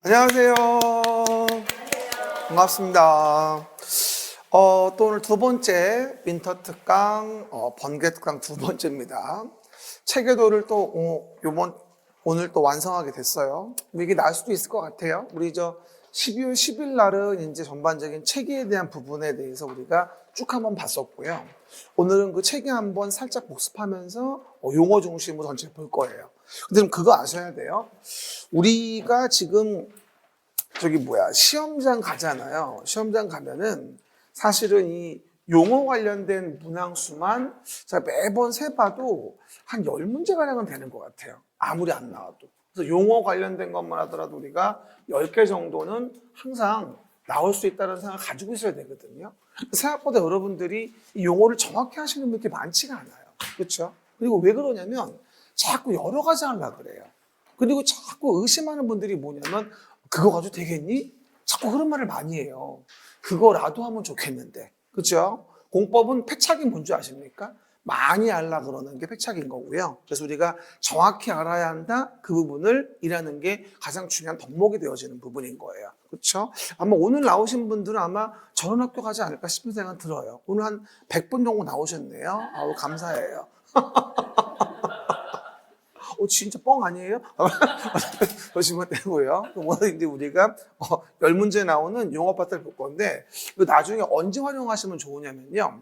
안녕하세요. 반갑습니다. 또 오늘 두 번째 윈터 특강, 번개 특강 두 번째입니다. 체계도를 또 오늘 또 완성하게 됐어요. 이게 나을 수도 있을 것 같아요. 우리 12월 10일 날은 이제 전반적인 체계에 대한 부분에 대해서 우리가 쭉 한번 봤었고요. 오늘은 그 체계 한번 살짝 복습하면서 용어 중심으로 전체 볼 거예요. 근데 좀 그거 아셔야 돼요. 우리가 지금 시험장 가잖아요. 시험장 가면은 사실은 이 용어 관련된 문항수만 제가 매번 세봐도 한 10문제가량은 되는 것 같아요. 아무리 안 나와도. 그래서 용어 관련된 것만 하더라도 우리가 10개 정도는 항상 나올 수 있다는 생각을 가지고 있어야 되거든요. 생각보다 여러분들이 이 용어를 정확히 하시는 분들이 많지가 않아요. 그렇죠? 그리고 왜 그러냐면 자꾸 여러 가지 하려고 그래요. 그리고 자꾸 의심하는 분들이 뭐냐면 그거 가지고 되겠니? 자꾸 그런 말을 많이 해요. 그거라도 하면 좋겠는데. 그렇죠? 공법은 패착이 뭔지 아십니까? 많이 알라 그러는 게 패착인 거고요. 그래서 우리가 정확히 알아야 한다. 그 부분을 일하는 게 가장 중요한 덕목이 되어지는 부분인 거예요. 그렇죠? 아마 오늘 나오신 분들은 아마 저런 학교 가지 않을까 싶은 생각이 들어요. 오늘 한 100분 정도 나오셨네요. 아우, 감사해요. 진짜 뻥 아니에요? 그러시면 되고요. 오늘 이제 우리가 10문제 나오는 용어 파트를 볼 건데, 나중에 언제 활용하시면 좋으냐면요.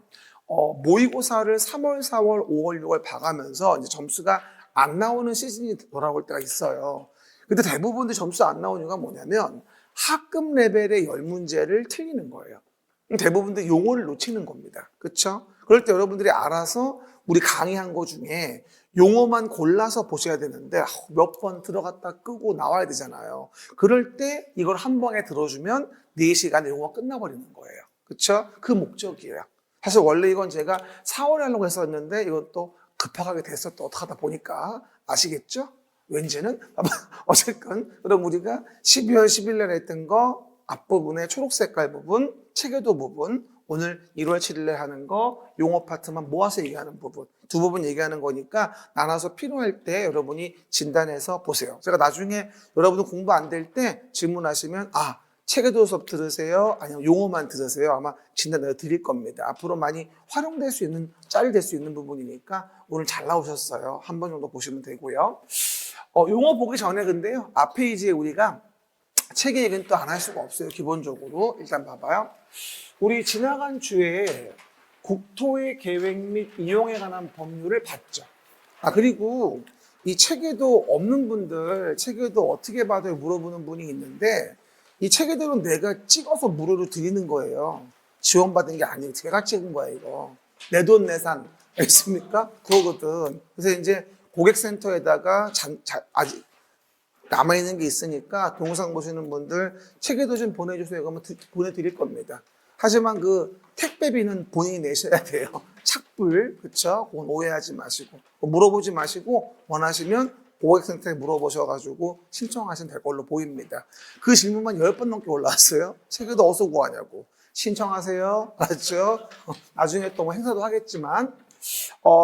모의고사를 3월, 4월, 5월, 6월 봐가면서 이제 점수가 안 나오는 시즌이 돌아올 때가 있어요. 근데 대부분들 점수 안 나오는 이유가 뭐냐면 학급 레벨의 10문제를 틀리는 거예요. 대부분들 용어를 놓치는 겁니다. 그렇죠? 그럴 때 여러분들이 알아서 우리 강의한 거 중에 용어만 골라서 보셔야 되는데 몇 번 들어갔다 끄고 나와야 되잖아요. 그럴 때 이걸 한 번에 들어주면 4시간에 용어가 끝나버리는 거예요. 그렇죠? 그 목적이에요. 사실 원래 이건 제가 4월에 하려고 했었는데 이것도 급하게 됐어. 또 어떡하다 보니까 아시겠죠? 왠지는 어쨌건 그럼 우리가 12월 10일 날 했던 거 앞부분에 초록 색깔 부분, 체계도 부분, 오늘 1월 7일 날 하는 거 용어 파트만 모아서 얘기하는 부분, 두 부분 얘기하는 거니까 나눠서 필요할 때 여러분이 진단해서 보세요. 제가 나중에 여러분 공부 안 될 때 질문하시면 체계도 수업 들으세요? 아니면 용어만 들으세요? 아마 진단 내가 드릴 겁니다. 앞으로 많이 활용될 수 있는, 짤이 될 수 있는 부분이니까 오늘 잘 나오셨어요. 한 번 정도 보시면 되고요. 용어 보기 전에 근데요. 앞 페이지에 우리가 체계 얘기는 또 안 할 수가 없어요. 기본적으로. 일단 봐봐요. 우리 지나간 주에 국토의 계획 및 이용에 관한 법률을 봤죠. 그리고 이 체계도 없는 분들, 체계도 어떻게 받아요? 물어보는 분이 있는데 이 체계도는 내가 찍어서 무료로 드리는 거예요. 지원받은 게 아니에요. 제가 찍은 거예요, 이거. 내 돈 내산. 알겠습니까? 그거거든. 그래서 이제 고객센터에다가 아직 남아있는 게 있으니까 동영상 보시는 분들 체계도 좀 보내주세요. 그러면 보내드릴 겁니다. 하지만 그 택배비는 본인이 내셔야 돼요. 착불, 그쵸? 그건 오해하지 마시고. 물어보지 마시고 원하시면 고객센터에 물어보셔가지고 신청하시면 될 걸로 보입니다. 그 질문만 10번 넘게 올라왔어요. 체계도 어디서 구하냐고. 신청하세요. 알았죠? 나중에 또 뭐 행사도 하겠지만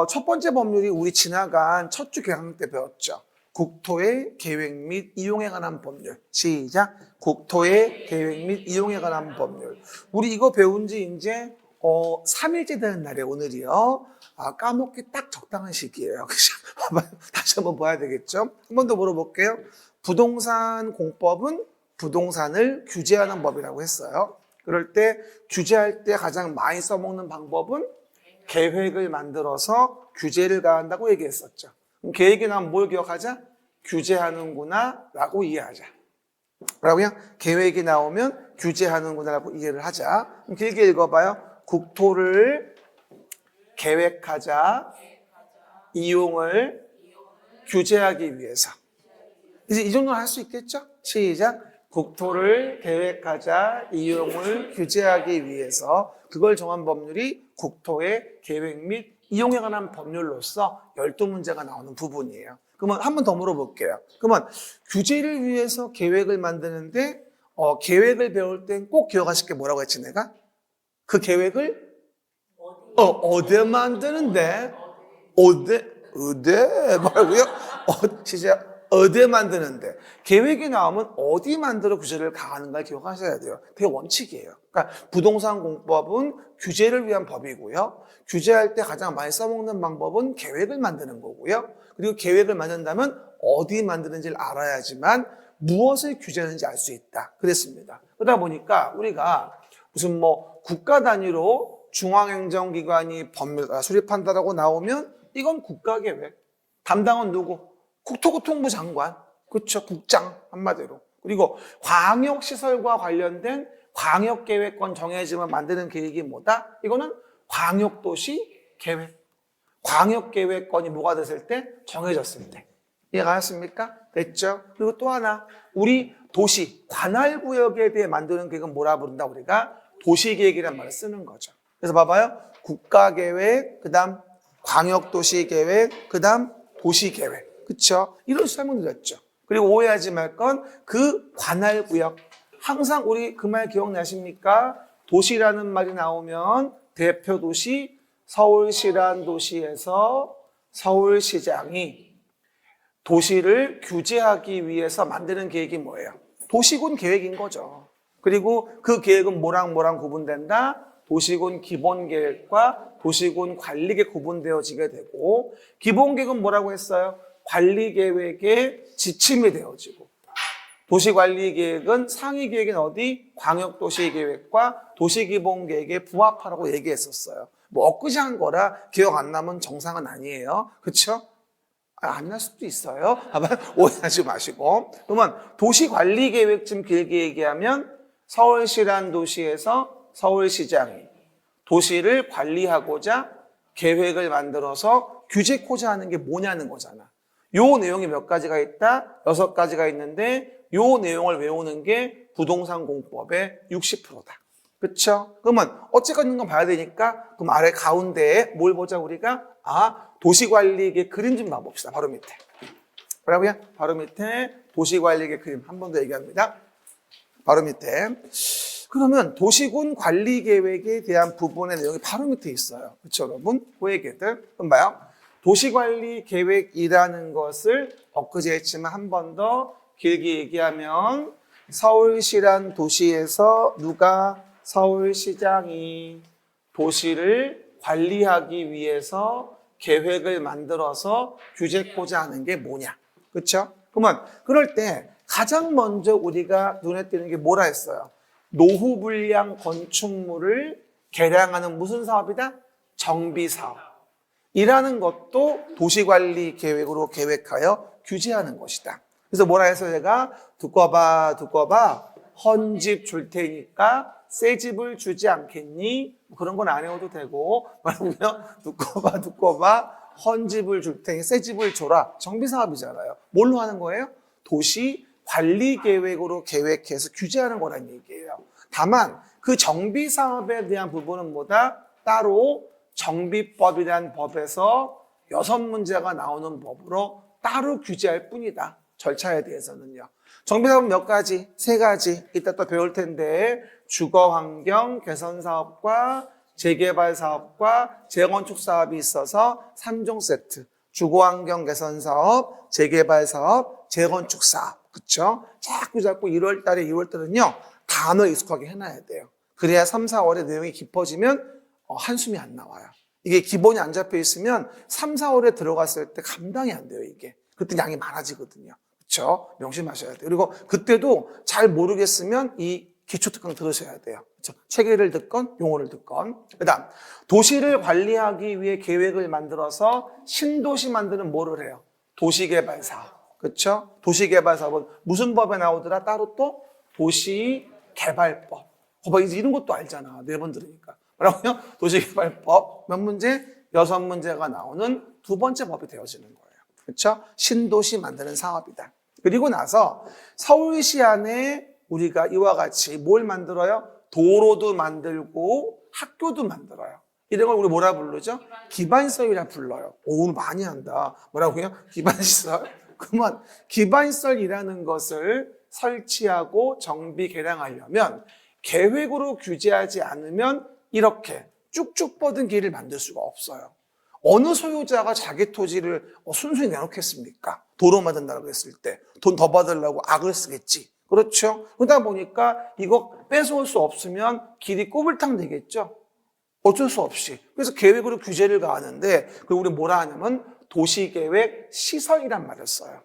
첫 번째 법률이 우리 지나간 첫 주 개강 때 배웠죠. 국토의 계획 및 이용에 관한 법률. 시작. 국토의 계획 및 이용에 관한 법률. 우리 이거 배운 지 이제 3일째 되는 날이에요, 오늘이요. 까먹기 딱 적당한 시기예요. 다시 한번 봐야 되겠죠? 한 번 더 물어볼게요. 부동산 공법은 부동산을 규제하는 법이라고 했어요. 그럴 때 규제할 때 가장 많이 써먹는 방법은 계획을 만들어서 규제를 가한다고 얘기했었죠. 그럼 계획이 나면 뭘 기억하자? 규제하는구나 라고 이해하자. 그러고요. 계획이 나오면 규제하는구나 라고 이해를 하자. 그럼 길게 읽어봐요. 국토를 계획하자. 이용을 규제하기 위해서. 이제 이 정도는 할 수 있겠죠? 시작. 국토를 계획하자. 이용을 규제하기 위해서. 그걸 정한 법률이 국토의 계획 및 이용에 관한 법률로서 12문제가 나오는 부분이에요. 그러면 한 번 더 물어볼게요. 그러면 규제를 위해서 계획을 만드는데 계획을 배울 땐 꼭 기억하실 게 뭐라고 했지 내가? 그 계획을 어디에 만드는데? 어디 말고요? 시작. 어디 만드는데, 계획이 나오면 어디 만들어 규제를 가하는가 기억하셔야 돼요. 되게 원칙이에요. 그러니까 부동산 공법은 규제를 위한 법이고요. 규제할 때 가장 많이 써먹는 방법은 계획을 만드는 거고요. 그리고 계획을 만든다면 어디 만드는지를 알아야지만 무엇을 규제하는지 알 수 있다. 그랬습니다. 그러다 보니까 우리가 무슨 뭐 국가 단위로 중앙행정기관이 법률 수립한다라고 나오면 이건 국가계획. 담당은 누구? 국토교통부 장관. 그렇죠. 국장 한마디로. 그리고 광역시설과 관련된 광역계획권 정해지면 만드는 계획이 뭐다? 이거는 광역도시계획. 광역계획권이 뭐가 됐을 때? 정해졌을 때. 이해가 가셨습니까? 됐죠? 그리고 또 하나, 우리 도시, 관할구역에 대해 만드는 계획은 뭐라 부른다? 우리가 도시계획이란 말을 쓰는 거죠. 그래서 봐봐요. 국가계획, 그 다음 광역도시계획, 그 다음 도시계획. 그쵸? 이런 설명드렸죠. 그리고 오해하지 말 건 그 관할구역. 항상 우리 그 말 기억나십니까? 도시라는 말이 나오면 대표 도시, 서울시란 도시에서 서울시장이 도시를 규제하기 위해서 만드는 계획이 뭐예요? 도시군 계획인 거죠. 그리고 그 계획은 뭐랑 구분된다? 도시군 기본계획과 도시군 관리계획 구분되어지게 되고, 기본계획은 뭐라고 했어요? 관리계획의 지침이 되어지고, 도시관리계획은 상위계획인 어디? 광역도시계획과 도시기본계획에 부합하라고 얘기했었어요. 뭐 엊그제 한 거라 기억 안 나면 정상은 아니에요. 그렇죠? 안 날 수도 있어요. 오해하지 마시고. 그러면 도시관리계획 좀 길게 얘기하면 서울시란 도시에서 서울시장이 도시를 관리하고자 계획을 만들어서 규제코자 하는 게 뭐냐는 거잖아. 요 내용이 몇 가지가 있다? 6가지가 있는데 요 내용을 외우는 게 부동산 공법의 60%다. 그렇죠? 그러면 어쨌건 있는 건 봐야 되니까 그럼 아래 가운데에 뭘 보자 우리가? 도시관리계 그림 좀 봐봅시다. 바로 밑에. 뭐라고요? 바로 밑에 도시관리계 그림 한 번 더 얘기합니다. 바로 밑에. 그러면 도시군 관리계획에 대한 부분의 내용이 바로 밑에 있어요. 그렇죠, 여러분? 그 얘기들. 그럼 봐요. 도시관리계획이라는 것을 엊그제 했지만 한 번 더 길게 얘기하면 서울시란 도시에서 누가? 서울시장이 도시를 관리하기 위해서 계획을 만들어서 규제코자 하는 게 뭐냐? 그렇죠? 그러면 그럴 때 가장 먼저 우리가 눈에 띄는 게 뭐라 했어요? 노후불량 건축물을 개량하는 무슨 사업이다? 정비사업. 이라는 것도 도시관리 계획으로 계획하여 규제하는 것이다. 그래서 뭐라 해서 제가 두고 봐 헌 집 줄 테니까 새 집을 주지 않겠니? 그런 건 안 해도 되고 뭐라고요? 두고 봐 헌 집을 줄 테니 새 집을 줘라. 정비사업이잖아요. 뭘로 하는 거예요? 도시 관리 계획으로 계획해서 규제하는 거란 얘기예요. 다만 그 정비 사업에 대한 부분은 뭐다? 따로 정비법이라는 법에서 6문제가 나오는 법으로 따로 규제할 뿐이다. 절차에 대해서는요. 정비 사업은 몇 가지? 3가지. 이따 또 배울 텐데 주거환경 개선 사업과 재개발 사업과 재건축 사업이 있어서 3종 세트. 주거환경 개선 사업, 재개발 사업, 재건축 사업. 그쵸? 자꾸 1월 달에 2월 달은요, 단어 익숙하게 해놔야 돼요. 그래야 3, 4월에 내용이 깊어지면 한숨이 안 나와요. 이게 기본이 안 잡혀 있으면 3, 4월에 들어갔을 때 감당이 안 돼요, 이게. 그때 양이 많아지거든요. 그쵸? 명심하셔야 돼요. 그리고 그때도 잘 모르겠으면 이 기초특강 들으셔야 돼요. 그쵸? 체계를 듣건 용어를 듣건. 그 다음, 도시를 관리하기 위해 계획을 만들어서 신도시 만드는 뭐를 해요? 도시개발 사업. 그렇죠? 도시개발 사업은 무슨 법에 나오더라? 따로 또 도시개발법. 봐봐, 이제 이런 것도 알잖아. 4번 들으니까. 뭐라고요? 도시개발법 몇 문제? 6문제가 나오는 2번째 법이 되어지는 거예요. 그렇죠? 신도시 만드는 사업이다. 그리고 나서 서울시 안에 우리가 이와 같이 뭘 만들어요? 도로도 만들고 학교도 만들어요. 이런 걸 우리 뭐라 부르죠? 기반시설이라 불러요. 오늘 많이 한다. 뭐라고요? 기반시설. 그러면 기반시설이라는 것을 설치하고 정비 개량하려면 계획으로 규제하지 않으면 이렇게 쭉쭉 뻗은 길을 만들 수가 없어요. 어느 소유자가 자기 토지를 순순히 내놓겠습니까? 도로 만든다고 했을 때 돈 더 받으려고 악을 쓰겠지. 그렇죠? 그러다 보니까 이거 뺏어올 수 없으면 길이 꼬불탕 되겠죠? 어쩔 수 없이. 그래서 계획으로 규제를 가하는데, 그리고 우리 뭐라 하냐면 도시계획 시설이란 말을 써요.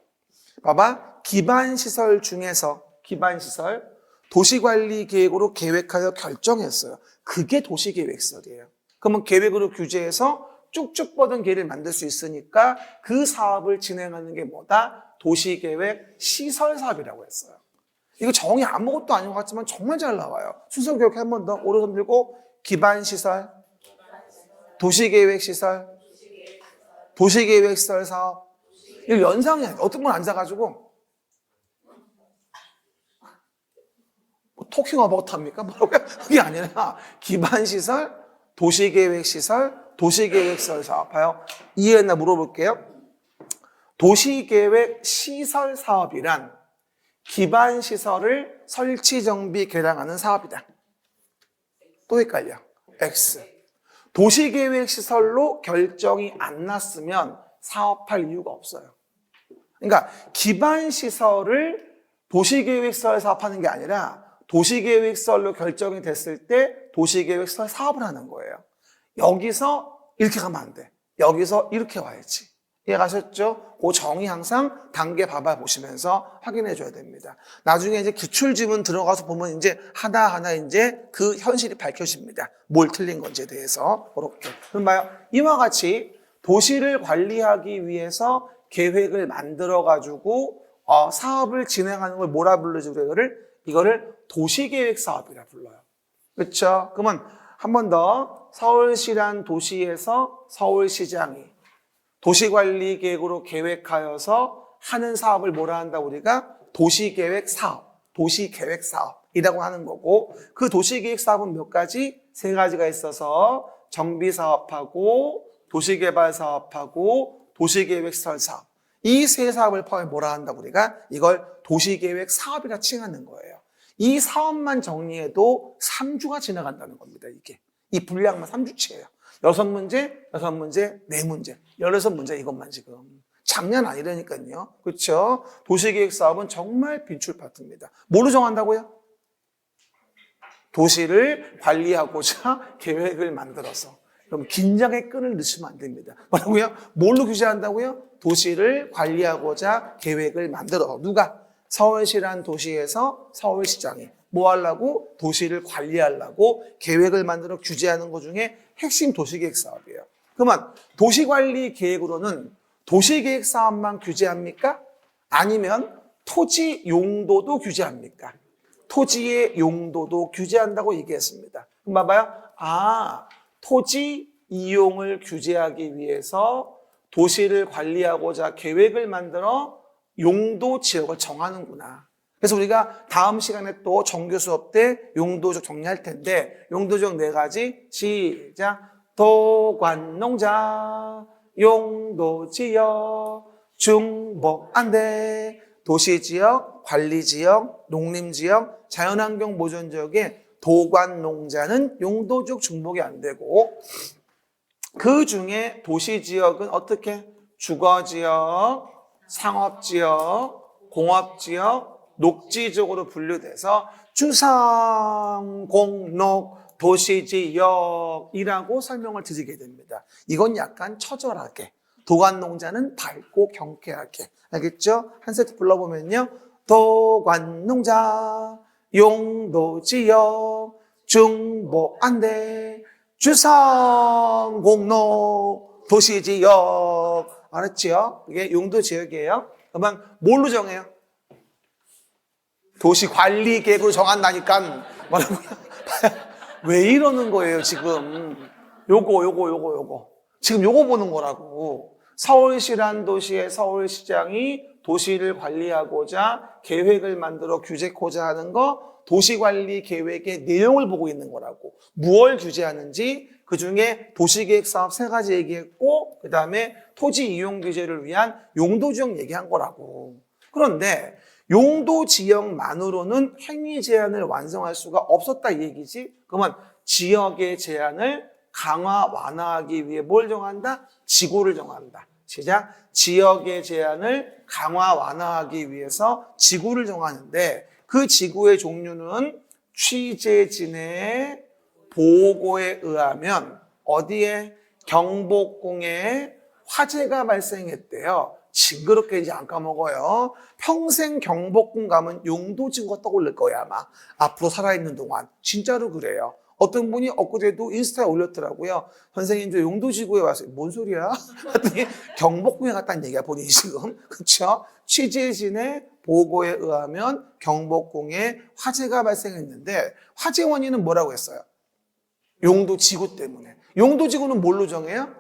봐봐. 기반시설 중에서, 기반시설, 도시관리계획으로 계획하여 결정했어요. 그게 도시계획설이에요. 그러면 계획으로 규제해서 쭉쭉 뻗은 길을 만들 수 있으니까 그 사업을 진행하는 게 뭐다? 도시계획 시설사업이라고 했어요. 이거 정의 아무것도 아닌 것 같지만 정말 잘 나와요. 순서 기억해 한 번 더. 오른손 들고 기반시설, 도시계획시설, 도시계획시설 사업. 이거 연상이야. 어떤 분 앉아가지고 뭐 토킹 어바웃 합니까? 뭐라고요? 그게 아니라 기반시설, 도시계획시설, 도시계획시설 사업. 봐요. 이해했나 물어볼게요. 도시계획 시설 사업이란 기반시설을 설치, 정비, 개량하는 사업이다. 또 헷갈려. X. 도시계획시설로 결정이 안 났으면 사업할 이유가 없어요. 그러니까 기반시설을 도시계획시설 사업하는 게 아니라 도시계획시설로 결정이 됐을 때 도시계획시설 사업을 하는 거예요. 여기서 이렇게 가면 안 돼. 여기서 이렇게 와야지. 이해가셨죠? 그 정의 항상 단계 봐봐 보시면서 확인해 줘야 됩니다. 나중에 이제 기출지문 들어가서 보면 이제 하나하나 이제 그 현실이 밝혀집니다. 뭘 틀린 건지에 대해서. 그렇게. 그럼 봐요. 이와 같이 도시를 관리하기 위해서 계획을 만들어가지고, 사업을 진행하는 걸 뭐라 부르지, 이거를 도시계획 사업이라 불러요. 그렇죠? 그러면 한 번 더. 서울시란 도시에서 서울시장이 도시관리계획으로 계획하여서 하는 사업을 뭐라 한다 우리가? 도시계획사업, 도시계획사업이라고 하는 거고, 그 도시계획사업은 몇 가지? 세 가지가 있어서 정비사업하고 도시개발사업하고 도시계획시설사업. 이 세 사업을 포함해 뭐라 한다 우리가? 이걸 도시계획사업이라 칭하는 거예요. 이 사업만 정리해도 3주가 지나간다는 겁니다. 이게. 이 분량만 3주치예요. 6문제, 6문제, 4문제, 16문제 이것만 지금. 장난 아니라니까요. 그렇죠? 도시계획 사업은 정말 빈출 파트입니다. 뭐로 정한다고요? 도시를 관리하고자 계획을 만들어서. 그럼 긴장의 끈을 넣으시면 안 됩니다. 뭐라고요? 뭘로 규제한다고요? 도시를 관리하고자 계획을 만들어. 누가? 서울시란 도시에서 서울시장이 뭐 하려고? 도시를 관리하려고 계획을 만들어 규제하는 것 중에 핵심 도시계획 사업이에요. 그러면 도시관리 계획으로는 도시계획 사업만 규제합니까? 아니면 토지 용도도 규제합니까? 토지의 용도도 규제한다고 얘기했습니다. 그럼 봐봐요. 토지 이용을 규제하기 위해서 도시를 관리하고자 계획을 만들어 용도 지역을 정하는구나. 그래서 우리가 다음 시간에 또 정규 수업 때 용도적 정리할 텐데, 용도적 4가지. 시작. 도관농자, 용도지역, 중복안대, 도시지역, 관리지역, 농림지역, 자연환경 보존지역에 도관농자는 용도적 중복이 안 되고, 그 중에 도시지역은 어떻게? 주거지역, 상업지역, 공업지역, 녹지적으로 분류돼서 주상, 공록, 도시지역이라고 설명을 드리게 됩니다. 이건 약간 처절하게, 도관농자는 밝고 경쾌하게. 알겠죠? 한 세트 불러보면요. 도관농자, 용도지역, 중복안대, 주상, 공록, 도시지역. 알았죠? 이게 용도지역이에요. 그러면 뭘로 정해요? 도시관리계획으로 정한다니까. 뭐라고요? 왜 이러는 거예요, 지금? 요거. 지금 요거 보는 거라고. 서울시란 도시의 서울시장이 도시를 관리하고자 계획을 만들어 규제코자 하는 거, 도시관리계획의 내용을 보고 있는 거라고. 무엇을 규제하는지, 그 중에 도시계획사업 3가지 얘기했고, 그 다음에 토지 이용 규제를 위한 용도지역 얘기한 거라고. 그런데 용도지역만으로는 행위 제한을 완성할 수가 없었다 이 얘기지. 그러면 지역의 제한을 강화, 완화하기 위해 뭘 정한다? 지구를 정한다. 시작. 지역의 제한을 강화 완화하기 위해서 지구를 정하는데 그 지구의 종류는 취재진의 보고에 의하면 어디에 경복궁에 화재가 발생했대요. 징그럽게 이제 안 까먹어요. 평생 경복궁 가면 용도지구가 떠올릴 거야 아마. 앞으로 살아있는 동안. 진짜로 그래요. 어떤 분이 엊그제도 인스타에 올렸더라고요. 선생님 저 용도지구에 와서 뭔 소리야? 하더니 경복궁에 갔다는 얘기야 본인이 지금. 그렇죠? 취재진의 보고에 의하면 경복궁에 화재가 발생했는데 화재 원인은 뭐라고 했어요? 용도지구 때문에. 용도지구는 뭘로 정해요?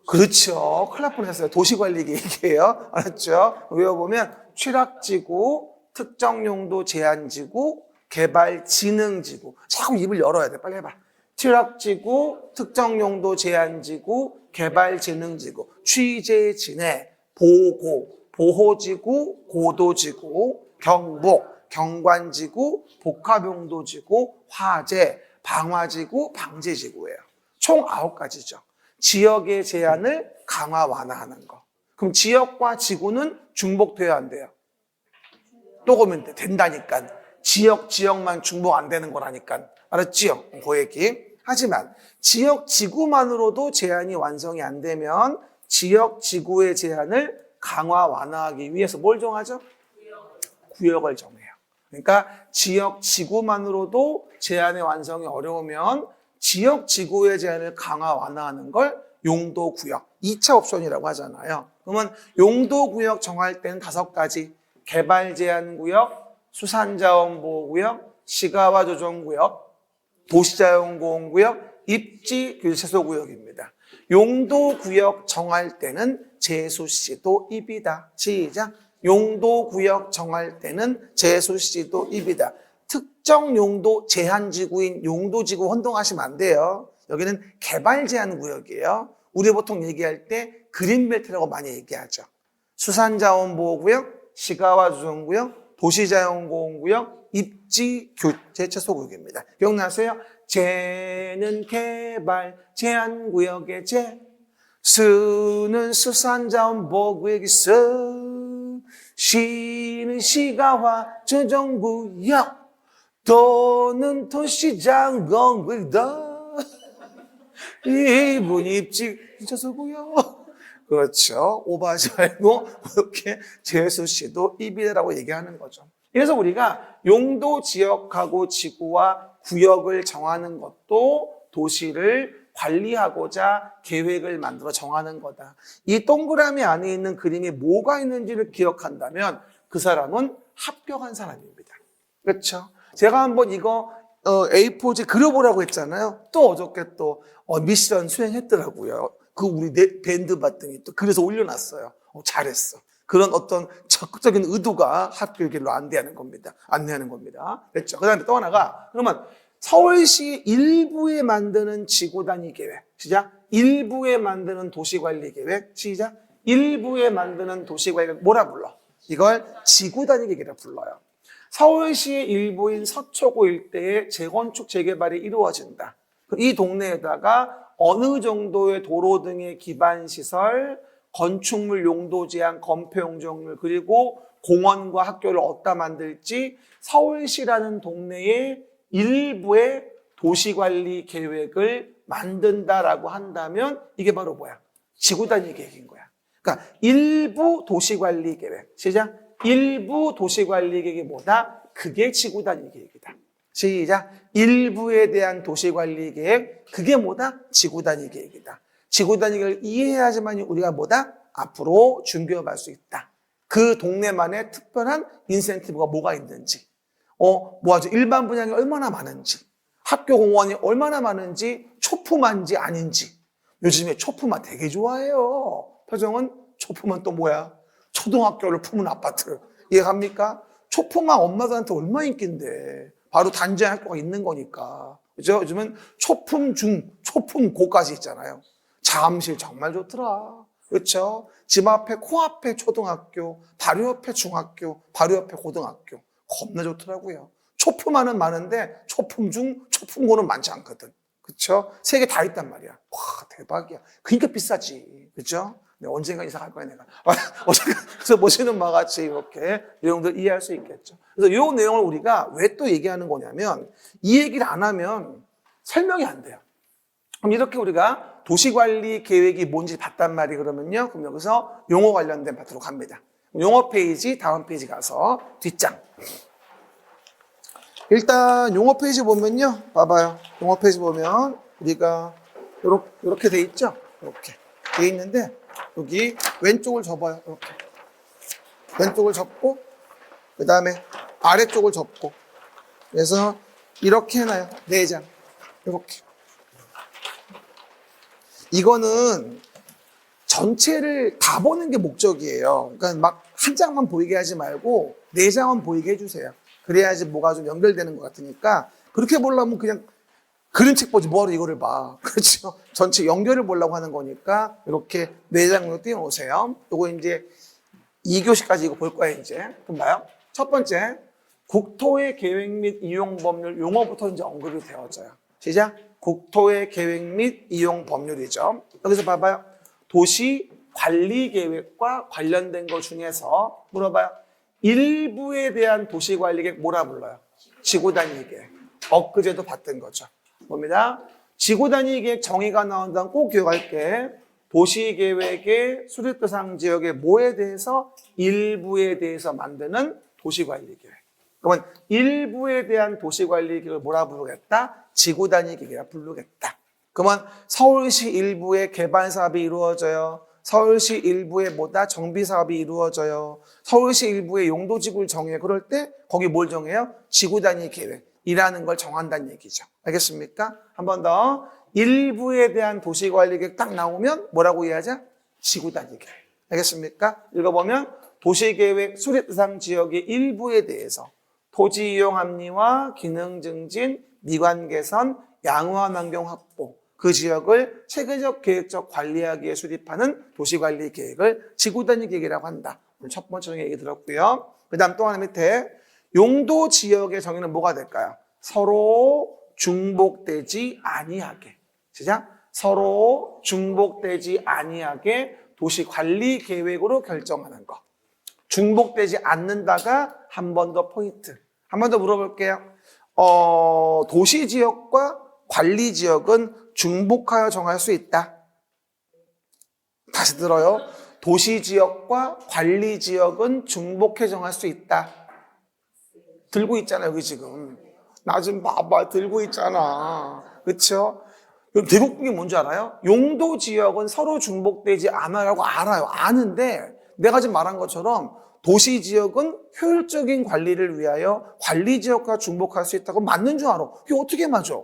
그렇죠. 큰일 날 뻔했어요. 도시관리 계획이에요. 알았죠? 외워보면 취락지구, 특정용도 제한지구, 개발진흥지구. 자꾸 입을 열어야 돼. 빨리 해봐. 취락지구, 특정용도 제한지구, 개발진흥지구. 취재진의 보고, 보호지구, 고도지구, 경복, 경관지구, 복합용도지구, 화재, 방화지구, 방제지구예요. 총 9가지죠. 지역의 제한을 강화 완화하는 거. 그럼 지역과 지구는 중복돼야 안 돼요? 또 보면 된다니까. 지역만 중복 안 되는 거라니까. 알았지요? 그 얘기. 하지만 지역 지구만으로도 제한이 완성이 안 되면 지역 지구의 제한을 강화 완화하기 위해서 뭘 정하죠? 구역을 정해요. 그러니까 지역 지구만으로도 제한의 완성이 어려우면 지역 지구의 제한을 강화 완화하는 걸 용도구역 2차 옵션이라고 하잖아요. 그러면 용도구역 정할 때는 5가지. 개발제한구역, 수산자원보호구역, 시가와 조정구역, 도시자연보호구역, 입지규제소구역입니다. 용도구역 정할 때는 재수시도 입이다. 시작. 용도구역 정할 때는 재수시도 입이다. 특정 용도 제한지구인 용도지구 혼동하시면 안 돼요. 여기는 개발제한구역이에요. 우리 보통 얘기할 때 그린벨트라고 많이 얘기하죠. 수산자원보호구역, 시가와 조정구역, 도시자연보호구역, 입지규제소구역입니다. 기억나세요? 제는 개발 제한구역의 제, 수는 수산자원보호구역의 수, 시는 시가와 조정구역, 도는 도시장건구역, 이분 입지규제소구역. 그렇죠. 오버하지 말고 이렇게 재수시도 입이라고 얘기하는 거죠. 그래서 우리가 용도 지역하고 지구와 구역을 정하는 것도 도시를 관리하고자 계획을 만들어 정하는 거다. 이 동그라미 안에 있는 그림이 뭐가 있는지를 기억한다면 그 사람은 합격한 사람입니다. 그렇죠? 제가 한번 이거 A4지 그려보라고 했잖아요. 또 어저께 또 미션 수행했더라고요. 그 우리 밴드 봤더니 또 그래서 올려놨어요. 잘했어. 그런 어떤 적극적인 의도가 학교 길로 안내하는 겁니다. 됐죠? 그 다음에 또 하나가, 그러면 서울시 일부에 만드는 지구단위 계획. 시작. 일부에 만드는 도시관리 계획. 시작. 일부에 만드는 도시관리 계획. 뭐라 불러? 이걸 지구단위 계획이라 불러요. 서울시의 일부인 서초구 일대에 재건축 재개발이 이루어진다. 이 동네에다가 어느 정도의 도로 등의 기반시설, 건축물 용도 제한, 건폐 용적률, 그리고 공원과 학교를 어디다 만들지 서울시라는 동네의 일부의 도시관리 계획을 만든다라고 한다면 이게 바로 뭐야? 지구단위 계획인 거야. 그러니까 일부 도시관리 계획. 시작. 일부 도시관리 계획이 뭐다? 그게 지구단위 계획이다. 시작. 일부에 대한 도시관리 계획, 그게 뭐다? 지구단위 계획이다. 지구단위 계획을 이해해야지만 우리가 뭐다? 앞으로 준비해갈 수 있다. 그 동네만의 특별한 인센티브가 뭐가 있는지, 뭐하죠? 일반 분양이 얼마나 많은지, 학교 공원이 얼마나 많은지, 초품화인지 아닌지. 요즘에 초품화 되게 좋아해요. 표정은 초품화는 또 뭐야? 초등학교를 품은 아파트. 이해갑니까? 초품화 엄마들한테 얼마나 인기인데. 바로 단지 학교가 있는 거니까. 그죠? 요즘은 초품 중, 초품 고까지 있잖아요. 잠실 정말 좋더라. 그렇죠? 집 앞에, 코앞에 초등학교, 바로 옆에 중학교, 바로 옆에 고등학교. 겁나 좋더라고요. 초품화는 많은데 초품 중, 초품고는 많지 않거든. 그쵸? 세 개 다 있단 말이야. 와, 대박이야. 그러니까 비싸지. 그쵸? 언젠가 이사 갈 거야, 내가. 그래서 보시는 바와 같이 이렇게 내용들 이해할 수 있겠죠. 그래서 이 내용을 우리가 왜 또 얘기하는 거냐면, 이 얘기를 안 하면 설명이 안 돼요. 그럼 이렇게 우리가 도시관리 계획이 뭔지 봤단 말이 그러면요. 그럼 여기서 용어 관련된 파트로 갑니다. 용어 페이지, 다음 페이지 가서 뒷장. 일단 용어 페이지 보면요. 봐봐요. 용어 페이지 보면 우리가 이렇게 돼 있죠? 이렇게 돼 있는데 여기 왼쪽을 접어요. 이렇게. 왼쪽을 접고 그 다음에 아래쪽을 접고 그래서 이렇게 해놔요. 4장. 이렇게. 이거는 전체를 다 보는 게 목적이에요. 그러니까 막 한 장만 보이게 하지 말고 4장은 보이게 해주세요. 그래야지 뭐가 좀 연결되는 것 같으니까 그렇게 보려면 그냥 그림책 보지 뭐하러 이거를 봐. 그렇죠? 전체 연결을 보려고 하는 거니까 이렇게 4장으로 띄워놓으세요. 요거 이제 2교시까지 이거 볼 거예요, 이제. 그럼 봐요. 첫 번째, 국토의 계획 및 이용 법률 용어부터 이제 언급이 되어져요. 시작. 국토의 계획 및 이용 법률이죠. 여기서 봐봐요. 도시 관리 계획과 관련된 것 중에서 물어봐요. 일부에 대한 도시 관리 계획 뭐라 불러요? 지구 단위 계획. 엊그제도 봤던 거죠. 뭡니다. 지구 단위 계획 정의가 나온다면 꼭 기억할게. 도시 계획의 수립 대상 지역의 뭐에 대해서 일부에 대해서 만드는 도시 관리 계획. 그러면 일부에 대한 도시 관리 계획을 뭐라 부르겠다? 지구 단위 계획이라 부르겠다. 그러면 서울시 일부에 개발 사업이 이루어져요. 서울시 일부에 뭐다? 정비 사업이 이루어져요. 서울시 일부에 용도지구를 정해. 그럴 때 거기 뭘 정해요? 지구 단위 계획이라는 걸 정한다는 얘기죠. 알겠습니까? 한 번 더. 일부에 대한 도시관리 계획 딱 나오면 뭐라고 이해하자? 지구 단위 계획. 알겠습니까? 읽어보면 도시계획 수립 대상 지역의 일부에 대해서 토지 이용 합리화, 기능 증진, 미관 개선, 양호한 환경 확보, 그 지역을 체계적 계획적 관리하기 위해 수립하는 도시관리 계획을 지구 단위 계획이라고 한다. 오늘 첫 번째 얘기 들었고요. 그 다음 또 하나 밑에 용도 지역의 정의는 뭐가 될까요? 서로 중복되지 아니하게. 시작. 서로 중복되지 아니하게 도시관리 계획으로 결정하는 것. 중복되지 않는다가 한 번 더 포인트. 한 번 더 물어볼게요. 도시지역과 관리지역은 중복하여 정할 수 있다. 다시 들어요. 도시지역과 관리지역은 중복해 정할 수 있다. 들고 있잖아요, 여기 지금. 나 좀 봐봐, 들고 있잖아. 그렇죠? 대국국이 뭔지 알아요? 용도지역은 서로 중복되지 않아라고 알아요. 아는데 내가 지금 말한 것처럼 도시지역은 효율적인 관리를 위하여 관리지역과 중복할 수 있다고 맞는 줄 알아. 이게 어떻게 맞아?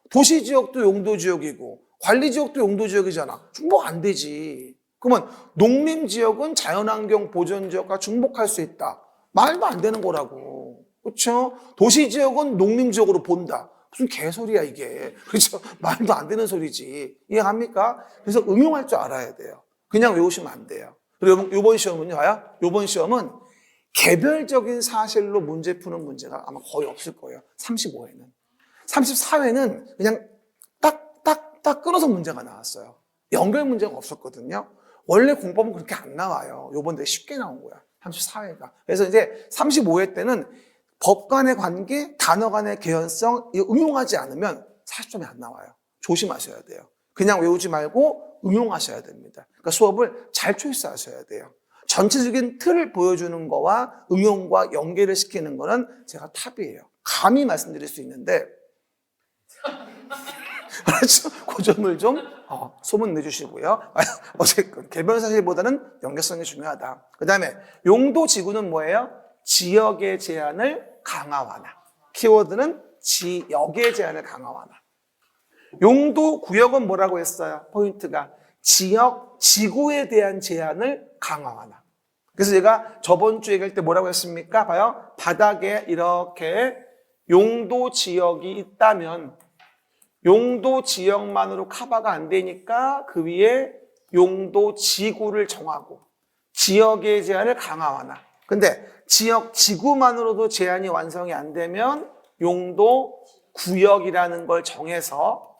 도시지역도 용도지역이고 관리지역도 용도지역이잖아. 중복 안 되지. 그러면 농림지역은 자연환경 보전지역과 중복할 수 있다. 말도 안 되는 거라고. 그렇죠? 도시지역은 농림지역으로 본다. 무슨 개소리야 이게. 그렇죠? 말도 안 되는 소리지. 이해합니까? 그래서 응용할 줄 알아야 돼요. 그냥 외우시면 안 돼요. 그리고 이번 시험은요, 이번 시험은 개별적인 사실로 문제 푸는 문제가 아마 거의 없을 거예요. 35회는. 34회는 그냥 딱 끊어서 문제가 나왔어요. 연결 문제가 없었거든요. 원래 공법은 그렇게 안 나와요. 이번 되게 쉽게 나온 거야. 34회가. 그래서 이제 35회 때는 법 간의 관계, 단어 간의 개연성, 이거 응용하지 않으면 40점이 안 나와요. 조심하셔야 돼요. 그냥 외우지 말고 응용하셔야 됩니다. 그러니까 수업을 잘 초이스하셔야 돼요. 전체적인 틀을 보여주는 거와 응용과 연계를 시키는 거는 제가 탑이에요. 감히 말씀드릴 수 있는데 그렇죠? 그 점을 좀 소문 내주시고요. 어쨌든 개별 사실보다는 연계성이 중요하다. 그 다음에 용도지구는 뭐예요? 지역의 제한을 강화하나. 키워드는 지역의 제한을 강화하나. 용도구역은 뭐라고 했어요? 포인트가 지역, 지구에 대한 제한을 강화하나. 그래서 제가 저번 주에 얘기할 때 뭐라고 했습니까? 봐요. 바닥에 이렇게 용도 지역이 있다면 용도 지역만으로 커버가 안 되니까 그 위에 용도 지구를 정하고 지역의 제한을 강화하나. 근데 지역 지구만으로도 제한이 완성이 안 되면 용도 구역이라는 걸 정해서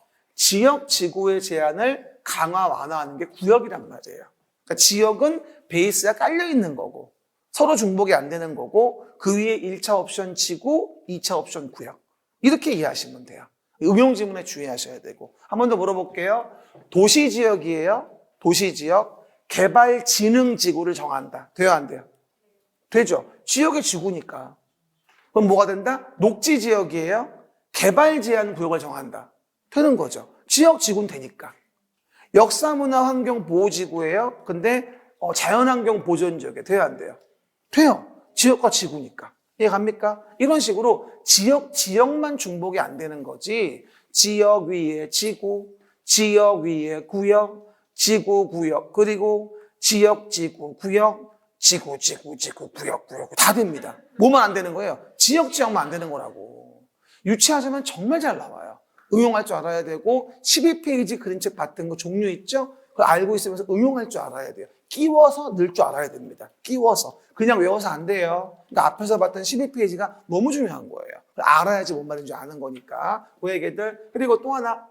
지역 지구의 제한을 강화 완화하는 게 구역이란 말이에요. 그러니까 지역은 베이스가 깔려 있는 거고 서로 중복이 안 되는 거고 그 위에 1차 옵션 지구, 2차 옵션 구역. 이렇게 이해하시면 돼요. 응용 지문에 주의하셔야 되고. 한 번 더 물어볼게요. 도시지역이에요. 도시지역. 개발진흥지구를 정한다. 돼요, 안 돼요? 되죠. 지역의 지구니까. 그럼 뭐가 된다? 녹지지역이에요. 개발제한구역을 정한다. 되는 거죠. 지역지구는 되니까. 역사문화환경보호지구예요. 근데 자연환경보전지역에 돼요, 안 돼요? 돼요. 지역과 지구니까. 이해갑니까? 이런 식으로 지역만 중복이 안 되는 거지. 지역 위에 지구, 지역 위에 구역, 지구, 구역, 그리고 지역, 지구, 구역, 지구, 구역 다 됩니다. 뭐만 안 되는 거예요? 지역만 안 되는 거라고. 유치하자면 정말 잘 나와요. 응용할 줄 알아야 되고 12페이지 그림책 봤던 거 종류 있죠? 그걸 알고 있으면서 응용할 줄 알아야 돼요. 끼워서 넣을 줄 알아야 됩니다. 끼워서. 그냥 외워서 안 돼요. 그러니까 앞에서 봤던 12페이지가 너무 중요한 거예요. 알아야지 뭔 말인지 아는 거니까. 그 얘기들. 그리고 또 하나.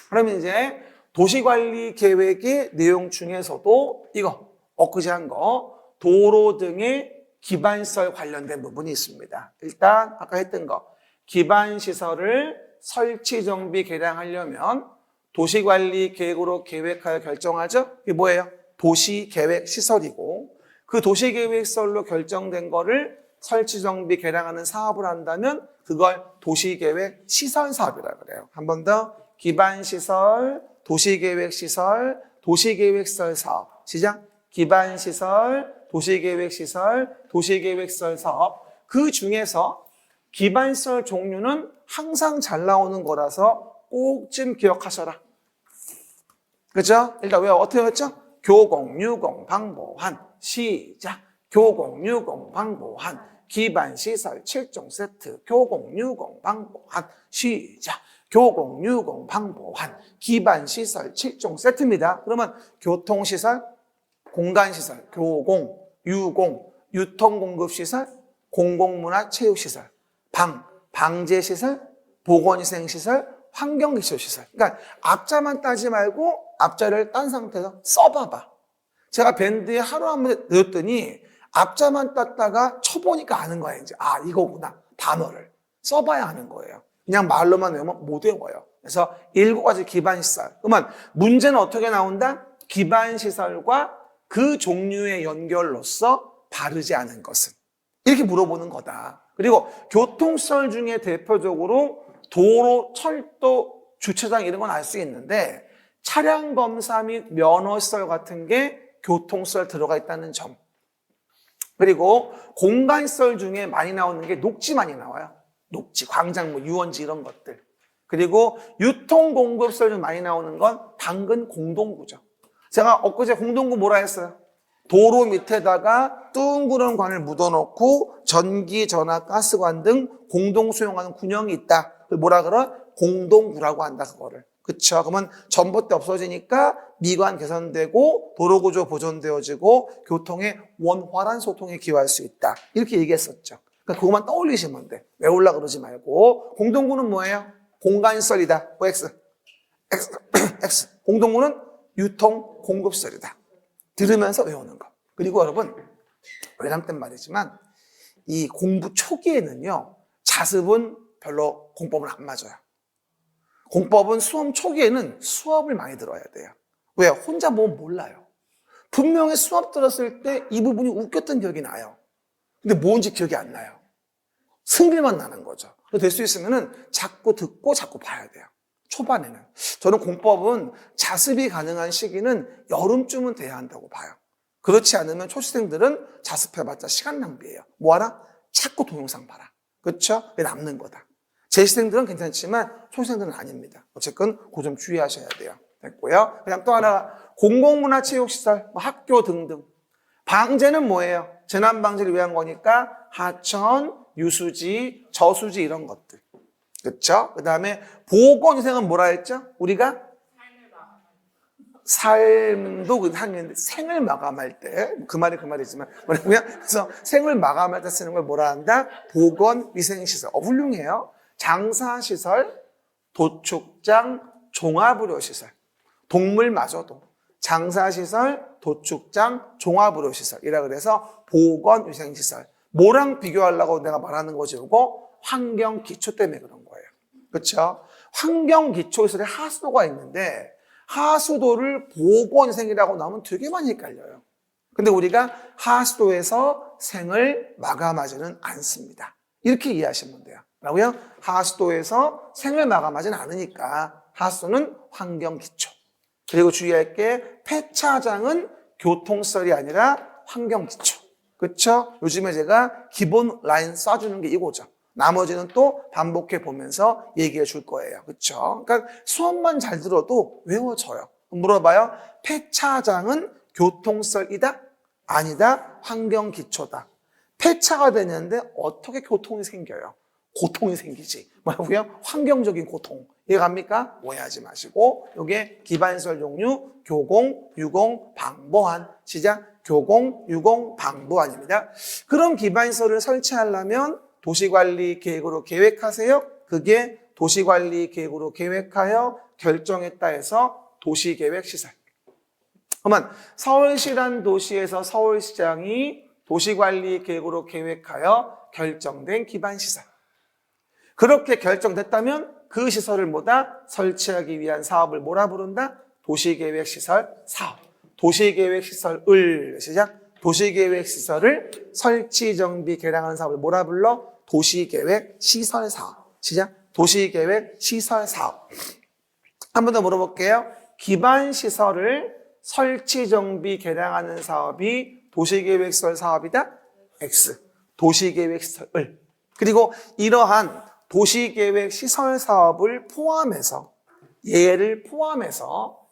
그러면 이제 도시관리 계획의 내용 중에서도 이거 엊그제 한 거 도로 등의 기반시설 관련된 부분이 있습니다. 일단 아까 했던 거 기반시설을 설치, 정비, 개량하려면 도시관리 계획으로 계획하여 결정하죠. 이게 뭐예요? 도시계획시설이고 그 도시계획시설로 결정된 거를 설치, 정비, 개량하는 사업을 한다면 그걸 도시계획시설사업이라고 그래요. 한 번 더 기반시설, 도시계획시설, 도시계획시설 사업. 시작. 기반시설, 도시계획시설, 도시계획시설 사업. 그 중에서 기반시설 종류는 항상 잘 나오는 거라서 꼭 좀 기억하셔라. 그렇죠? 일단 왜 어떻게 했죠? 교공, 유공, 방보한. 시작. 교공, 유공, 방보한. 기반시설 7종 세트. 교공, 유공, 방보한. 시작. 교공, 유공, 방보한. 기반시설 7종 세트입니다. 그러면 교통시설, 공간시설, 교공, 유공, 유통공급시설, 공공문화체육시설, 방제시설, 보건위생시설, 환경기초시설. 그러니까 앞자만 따지 말고 앞자를 딴 상태에서 써봐봐. 제가 밴드에 하루 한 번 넣었더니 앞자만 땄다가 쳐보니까 아는 거야. 이제 이거구나. 단어를 써봐야 하는 거예요. 그냥 말로만 외우면 못 외워요. 그래서 7가지 기반시설. 그러면 문제는 어떻게 나온다? 기반시설과 그 종류의 연결로서 바르지 않은 것은. 이렇게 물어보는 거다. 그리고 교통시설 중에 대표적으로 도로, 철도, 주차장 이런 건 알 수 있는데 차량 검사 및 면허시설 같은 게 교통시설 들어가 있다는 점. 그리고 공간시설 중에 많이 나오는 게 녹지 많이 나와요. 녹지, 광장, 유원지 이런 것들. 그리고 유통공급시설 중 많이 나오는 건 당근 공동구죠. 제가 엊그제 공동구 뭐라 했어요? 도로 밑에다가 둥그런 관을 묻어놓고 전기, 전화, 가스관 등 공동 수용하는 군형이 있다. 그걸 뭐라 그러? 공동구라고 한다, 그거를. 그쵸? 그러면 전봇대 없어지니까 미관 개선되고 도로구조 보존되어지고 교통의 원활한 소통에 기여할 수 있다. 이렇게 얘기했었죠. 그러니까 그것만 떠올리시면 돼. 외우려고 그러지 말고. 공동구는 뭐예요? 공간시설이다. X. 공동구는 유통 공급시설이다. 들으면서 외우는 거. 그리고 여러분, 외람 땐 말이지만 이 공부 초기에는요, 자습은 별로 공법은 안 맞아요. 공법은 수업 초기에는 수업을 많이 들어야 돼요. 왜? 혼자 보면 몰라요. 분명히 수업 들었을 때 이 부분이 웃겼던 기억이 나요. 근데 뭔지 기억이 안 나요. 승질만 나는 거죠. 될 수 있으면은 자꾸 듣고 자꾸 봐야 돼요. 초반에는. 저는 공법은 자습이 가능한 시기는 여름쯤은 돼야 한다고 봐요. 그렇지 않으면 초시생들은 자습해봤자 시간 낭비예요. 뭐하라? 자꾸 동영상 봐라. 그렇죠? 그게 남는 거다. 재시생들은 괜찮지만 초시생들은 아닙니다. 어쨌든 그 점 주의하셔야 돼요. 됐고요. 그냥 또 하나 공공문화체육시설, 학교 등등. 방제는 뭐예요? 재난방지를 위한 거니까 하천, 유수지, 저수지 이런 것들. 그렇죠? 그 다음에 보건위생은 뭐라 했죠? 우리가 삶도 한인데 생을 마감할 때 그 말이 그 말이지만 뭐냐면 그래서 생을 마감할 때 쓰는 걸 뭐라 한다? 보건위생시설. 훌륭해요. 장사시설, 도축장, 종합의료시설. 동물마저도 장사시설, 도축장, 종합의료시설이라 그래서 보건위생시설. 뭐랑 비교하려고 내가 말하는 거지? 이거 환경기초 때문에 그런 거예요. 그렇죠? 환경기초시설에 하수도가 있는데 하수도를 보건위생이라고 나오면 되게 많이 헷갈려요. 근데 우리가 하수도에서 생을 마감하지는 않습니다. 이렇게 이해하시면 돼요. 뭐라고요? 하수도에서 생을 마감하지는 않으니까 하수도는 환경기초. 그리고 주의할 게 폐차장은 교통시설이 아니라 환경기초. 그렇죠? 요즘에 제가 기본 라인 쏴주는 게 이거죠. 나머지는 또 반복해 보면서 얘기해 줄 거예요. 그렇죠? 그러니까 수업만 잘 들어도 외워져요. 물어봐요. 폐차장은 교통시설이다? 아니다. 환경기초다. 폐차가 되는데 어떻게 교통이 생겨요? 고통이 생기지. 뭐라고요? 환경적인 고통. 이해갑니까? 오해하지 마시고 이게 기반시설 종류 교공, 유공, 방보안. 시작. 교공, 유공, 방보안입니다. 그런 기반시설을 설치하려면 도시관리 계획으로 계획하세요. 그게 도시관리 계획으로 계획하여 결정했다 해서 도시계획시설. 그러면 서울시란 도시에서 서울시장이 도시관리 계획으로 계획하여 결정된 기반시설. 그렇게 결정됐다면 그 시설을 설치하기 위한 사업을 뭐라 부른다? 도시계획시설 사업. 도시계획시설을 시작. 도시계획시설을 설치, 정비, 개량하는 사업을 뭐라 불러? 도시계획시설 사업. 시작. 도시계획시설 사업. 한 번 더 물어볼게요. 기반시설을 설치, 정비, 개량하는 사업이 도시계획시설 사업이다? X. 도시계획시설을. 그리고 이러한 도시계획시설 사업을 포함해서 얘를 포함해서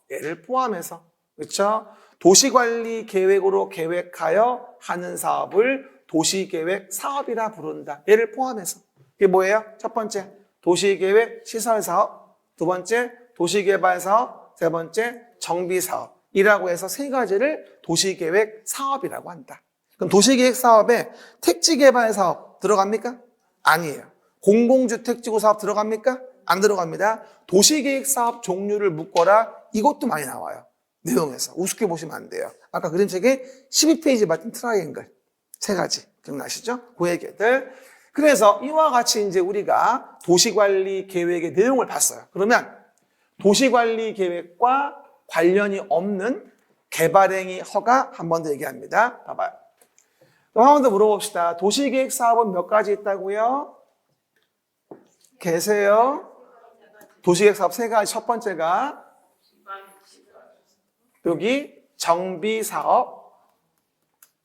그렇죠? 도시관리 계획으로 계획하여 하는 사업을 도시계획 사업이라 부른다. 얘를 포함해서. 이게 뭐예요? 첫 번째, 도시계획 시설 사업. 두 번째, 도시개발 사업. 세 번째, 정비 사업이라고 해서 세 가지를 도시계획 사업이라고 한다. 그럼 도시계획 사업에 택지개발 사업 들어갑니까? 아니에요. 공공주택지구 사업 들어갑니까? 안 들어갑니다. 도시계획 사업 종류를 묶어라. 이것도 많이 나와요. 내용에서. 우습게 보시면 안 돼요. 아까 그림책에 12페이지 맞은 트라이앵글. 세 가지. 기억나시죠? 그 얘기들. 그래서 이와 같이 이제 우리가 도시관리 계획의 내용을 봤어요. 그러면 도시관리 계획과 관련이 없는 개발행위 허가 한 번 더 얘기합니다. 봐봐요. 그럼 한 번 더 물어봅시다. 도시계획 사업은 몇 가지 있다고요? 계세요? 도시계획 사업 세 가지. 첫 번째가 여기 정비사업,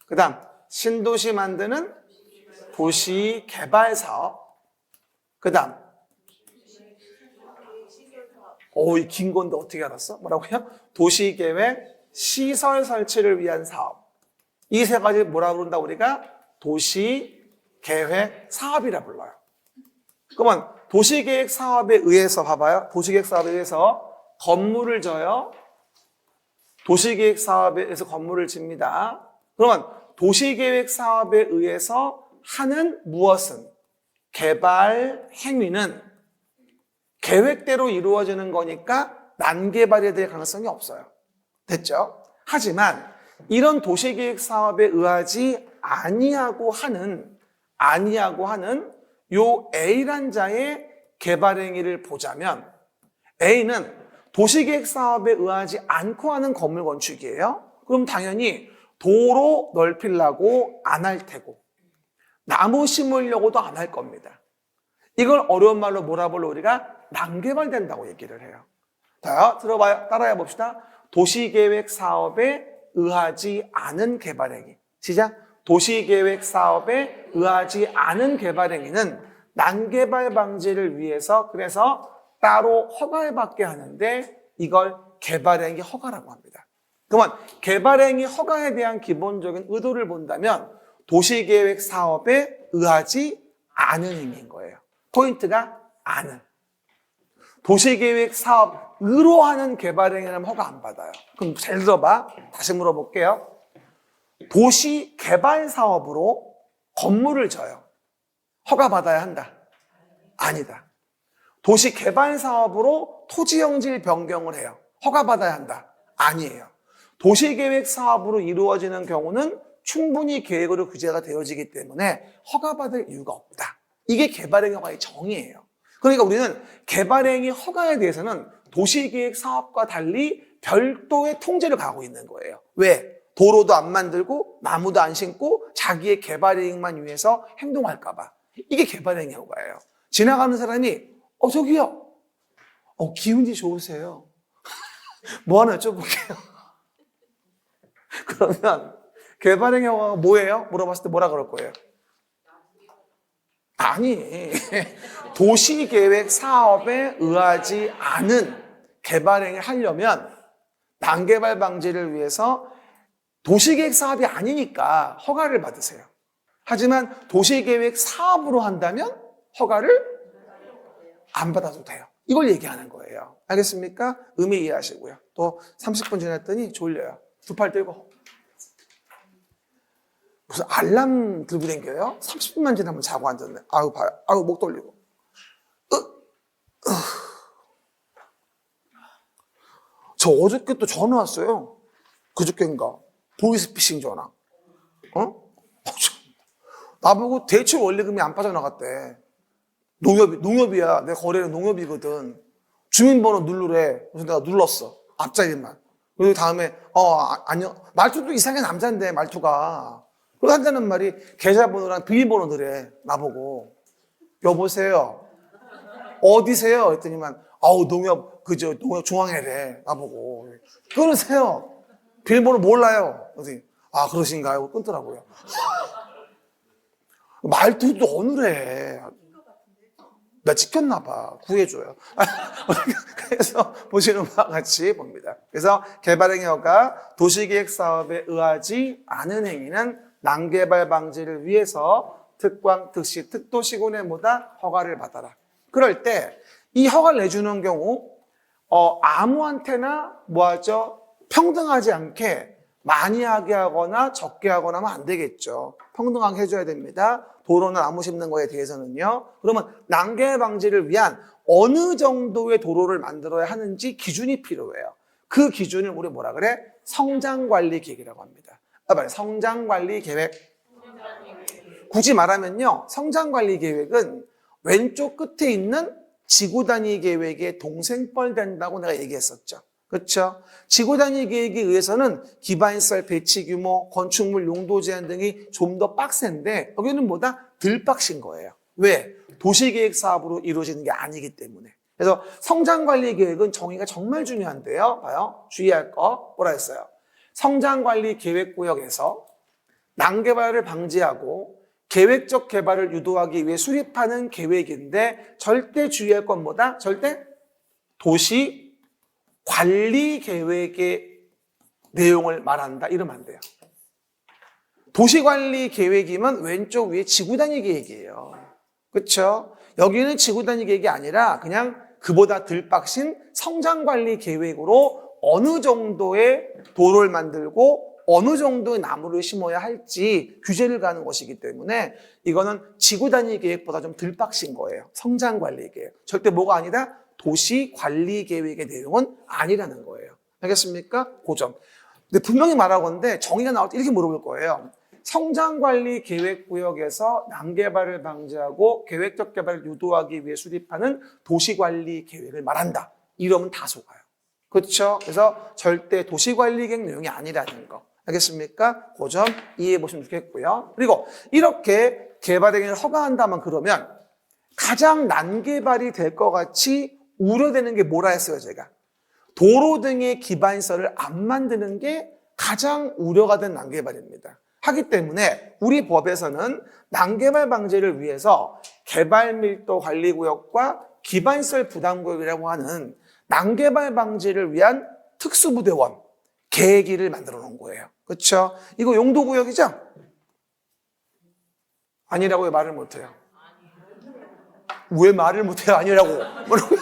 그 다음 신도시 만드는 도시개발사업, 그 다음 이 긴 건데 어떻게 알았어? 뭐라고요? 도시계획 시설 설치를 위한 사업. 이 세 가지 뭐라 부른다 우리가? 도시계획 사업이라 불러요. 그러면 도시계획 사업에 의해서 봐봐요. 도시계획 사업에 의해서 건물을 져요. 도시계획 사업에 의해서 건물을 집니다. 그러면 도시계획 사업에 의해서 하는 무엇은? 개발 행위는 계획대로 이루어지는 거니까 난개발이 될 가능성이 없어요. 됐죠? 하지만 이런 도시계획 사업에 의하지 아니하고 하는 요 A란 자의 개발 행위를 보자면 A는 도시계획 사업에 의하지 않고 하는 건물 건축이에요. 그럼 당연히 도로 넓히려고 안 할 테고 나무 심으려고도 안 할 겁니다. 이걸 어려운 말로 뭐라 불러 우리가 난개발된다고 얘기를 해요. 자, 들어봐요. 따라해 봅시다. 도시계획 사업에 의하지 않은 개발행위. 시작. 도시계획 사업에 의하지 않은 개발행위는 난개발 방지를 위해서 그래서 따로 허가를 받게 하는데 이걸 개발행위 허가라고 합니다. 그러면 개발행위 허가에 대한 기본적인 의도를 본다면 도시계획 사업에 의하지 않은 행위인 거예요. 포인트가 않은. 도시계획 사업으로 하는 개발행위는 허가 안 받아요. 그럼 잘 들어봐. 다시 물어볼게요. 도시개발 사업으로 건물을 져요. 허가 받아야 한다? 아니다. 도시 개발 사업으로 토지 형질 변경을 해요. 허가받아야 한다. 아니에요. 도시계획 사업으로 이루어지는 경우는 충분히 계획으로 규제가 되어지기 때문에 허가받을 이유가 없다. 이게 개발행위 허가의 정의예요. 그러니까 우리는 개발행위 허가에 대해서는 도시계획 사업과 달리 별도의 통제를 가하고 있는 거예요. 왜? 도로도 안 만들고 나무도 안 심고 자기의 개발 이익만 위해서 행동할까 봐. 이게 개발행위 허가예요. 지나가는 사람이 저기요. 기운이 좋으세요. 뭐 하나 여쭤볼게요. 그러면 개발행위 허가가 뭐예요? 물어봤을 때 뭐라 그럴 거예요? 아니, 도시계획 사업에 의하지 않은 개발행위를 하려면 난개발 방지를 위해서 도시계획 사업이 아니니까 허가를 받으세요. 하지만 도시계획 사업으로 한다면 허가를 안 받아도 돼요. 이걸 얘기하는 거예요. 알겠습니까? 의미 이해하시고요. 또 30분 지났더니 졸려요. 두 팔 들고. 무슨 알람 들고 댕겨요? 30분만 지나면 자고 앉았네. 아유, 봐요. 아유, 목 돌리고. 저 어저께 또 전화 왔어요. 그저께인가. 보이스피싱 전화. 나보고 대출 원리금이 안 빠져나갔대. 농협이야. 내 거래는 농협이거든. 주민번호 누르래. 그래서 내가 눌렀어. 앞자리만. 그리고 다음에, 아니요. 말투도 이상한 남자인데, 말투가. 그리고 한다는 말이 계좌번호랑 비밀번호들에 나보고. 여보세요. 어디세요? 했더니만, 농협, 농협 중앙회래. 나보고. 끊으세요. 비밀번호 몰라요. 그래서, 그러신가요? 끊더라고요. 말투도 어느래. 나 찍혔나 봐. 구해줘요. 그래서 보시는 바와 같이 봅니다. 그래서 개발행위 허가, 도시계획 사업에 의하지 않은 행위는 난개발 방지를 위해서 특광, 특시, 특도시군에보다 허가를 받아라. 그럴 때 이 허가를 내주는 경우 아무한테나 뭐하죠? 평등하지 않게 많이 하게 하거나 적게 하거나 하면 안 되겠죠. 평등하게 해줘야 됩니다. 도로나 나무 심는 거에 대해서는요. 그러면 난개 방지를 위한 어느 정도의 도로를 만들어야 하는지 기준이 필요해요. 그 기준을 우리 뭐라 그래? 성장관리 계획이라고 합니다. 성장관리 계획. 굳이 말하면요. 성장관리 계획은 왼쪽 끝에 있는 지구단위 계획의 동생뻘 된다고 내가 얘기했었죠. 그렇죠? 지구단위 계획에 의해서는 기반시설 배치 규모, 건축물 용도 제한 등이 좀 더 빡센데 여기는 뭐다? 덜 빡신 거예요. 왜? 도시계획 사업으로 이루어지는 게 아니기 때문에. 그래서 성장관리 계획은 정의가 정말 중요한데요. 봐요. 주의할 거 뭐라 했어요? 성장관리 계획구역에서 난개발을 방지하고 계획적 개발을 유도하기 위해 수립하는 계획인데 절대 주의할 건 뭐다? 절대 도시 관리 계획의 내용을 말한다. 이러면 안 돼요. 도시관리 계획이면 왼쪽 위에 지구단위 계획이에요. 그렇죠? 여기는 지구단위 계획이 아니라 그냥 그보다 덜 빡신 성장관리 계획으로 어느 정도의 도로를 만들고 어느 정도의 나무를 심어야 할지 규제를 가는 것이기 때문에 이거는 지구단위 계획보다 좀 덜 빡신 거예요. 성장관리 계획. 절대 뭐가 아니다? 도시관리계획의 내용은 아니라는 거예요. 알겠습니까? 그 점. 근데 분명히 말하건대 정의가 나올 때 이렇게 물어볼 거예요. 성장관리계획구역에서 난개발을 방지하고 계획적 개발을 유도하기 위해 수립하는 도시관리계획을 말한다. 이러면 다 속아요. 그렇죠? 그래서 절대 도시관리계획 내용이 아니라는 거. 알겠습니까? 그 점 이해해 보시면 좋겠고요. 그리고 이렇게 개발행위를 허가한다면 그러면 가장 난개발이 될 것 같이 우려되는 게 뭐라 했어요, 제가? 도로 등의 기반시설을 안 만드는 게 가장 우려가 된 난개발입니다. 하기 때문에 우리 법에서는 난개발 방지를 위해서 개발밀도관리구역과 기반시설 부담구역이라고 하는 난개발 방지를 위한 특수부대원, 계획위를 만들어 놓은 거예요. 그렇죠? 이거 용도구역이죠? 아니라고 왜 말을 못해요? 왜 말을 못해요? 아니라고. 뭐라고요?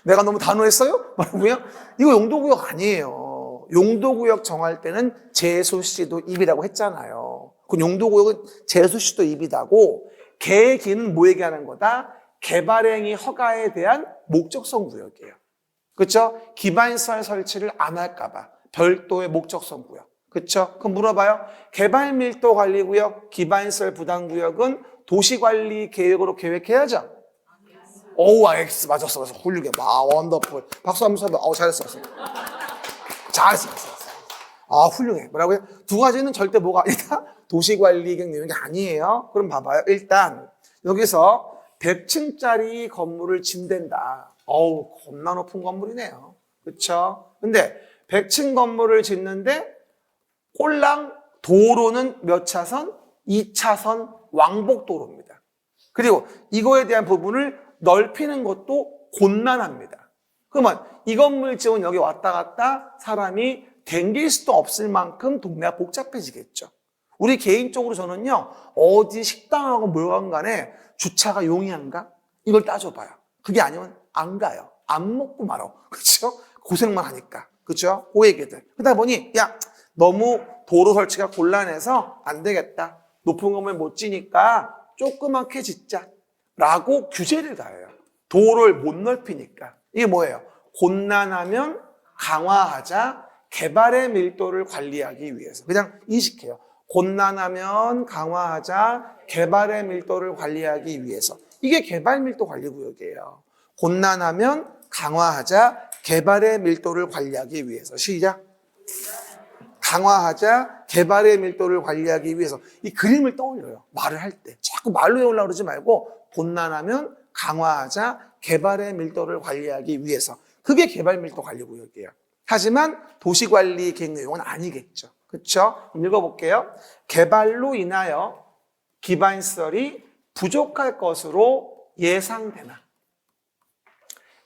내가 너무 단호했어요? 뭐라고요? 이거 용도구역 아니에요. 용도구역 정할 때는 제수시도 입이라고 했잖아요. 그 용도구역은 제수시도 입이다고 계획위는 뭐 얘기하는 거다? 개발행위 허가에 대한 목적성 구역이에요. 그렇죠? 기반시설 설치를 안 할까 봐 별도의 목적성 구역. 그렇죠? 그럼 물어봐요. 개발밀도관리구역, 기반시설 부담구역은 도시관리계획으로 계획해야죠? 오우, X 맞았어. 훌륭해. 와, 원더풀. 박수 한번 쳐봐. 잘했어. 잘했어. 훌륭해. 뭐라고요? 두 가지는 절대 뭐가 아니다? 도시관리계획 내용이 아니에요. 그럼 봐봐요. 일단 여기서 100층짜리 건물을 짓는다. 겁나 높은 건물이네요. 그렇죠? 근데 100층 건물을 짓는데 꼴랑 도로는 몇 차선? 2차선 왕복도로입니다. 그리고 이거에 대한 부분을 넓히는 것도 곤란합니다. 그러면 이 건물 지은 여기 왔다 갔다 사람이 댕길 수도 없을 만큼 동네가 복잡해지겠죠. 우리 개인적으로 저는요, 어디 식당하고 뭘 간에 주차가 용이한가? 이걸 따져봐요. 그게 아니면 안 가요. 안 먹고 말어. 그렇죠? 고생만 하니까. 그렇죠? 그 얘기들. 그러다 보니 너무 도로 설치가 곤란해서 안 되겠다. 높은 건물 못 지니까 조그맣게 짓자. 라고 규제를 가해요. 도로를 못 넓히니까. 이게 뭐예요? 곤란하면 강화하자. 개발의 밀도를 관리하기 위해서. 그냥 인식해요. 곤란하면 강화하자. 개발의 밀도를 관리하기 위해서. 이게 개발밀도 관리구역이에요. 곤란하면 강화하자. 개발의 밀도를 관리하기 위해서. 시작. 강화하자. 개발의 밀도를 관리하기 위해서. 이 그림을 떠올려요. 말을 할 때. 자꾸 말로 외우려고 그러지 말고 곤란하면 강화하자. 개발의 밀도를 관리하기 위해서. 그게 개발밀도 관리구역이에요. 하지만 도시관리 계획 내용은 아니겠죠. 그렇죠? 읽어볼게요. 개발로 인하여 기반시설이 부족할 것으로 예상되나.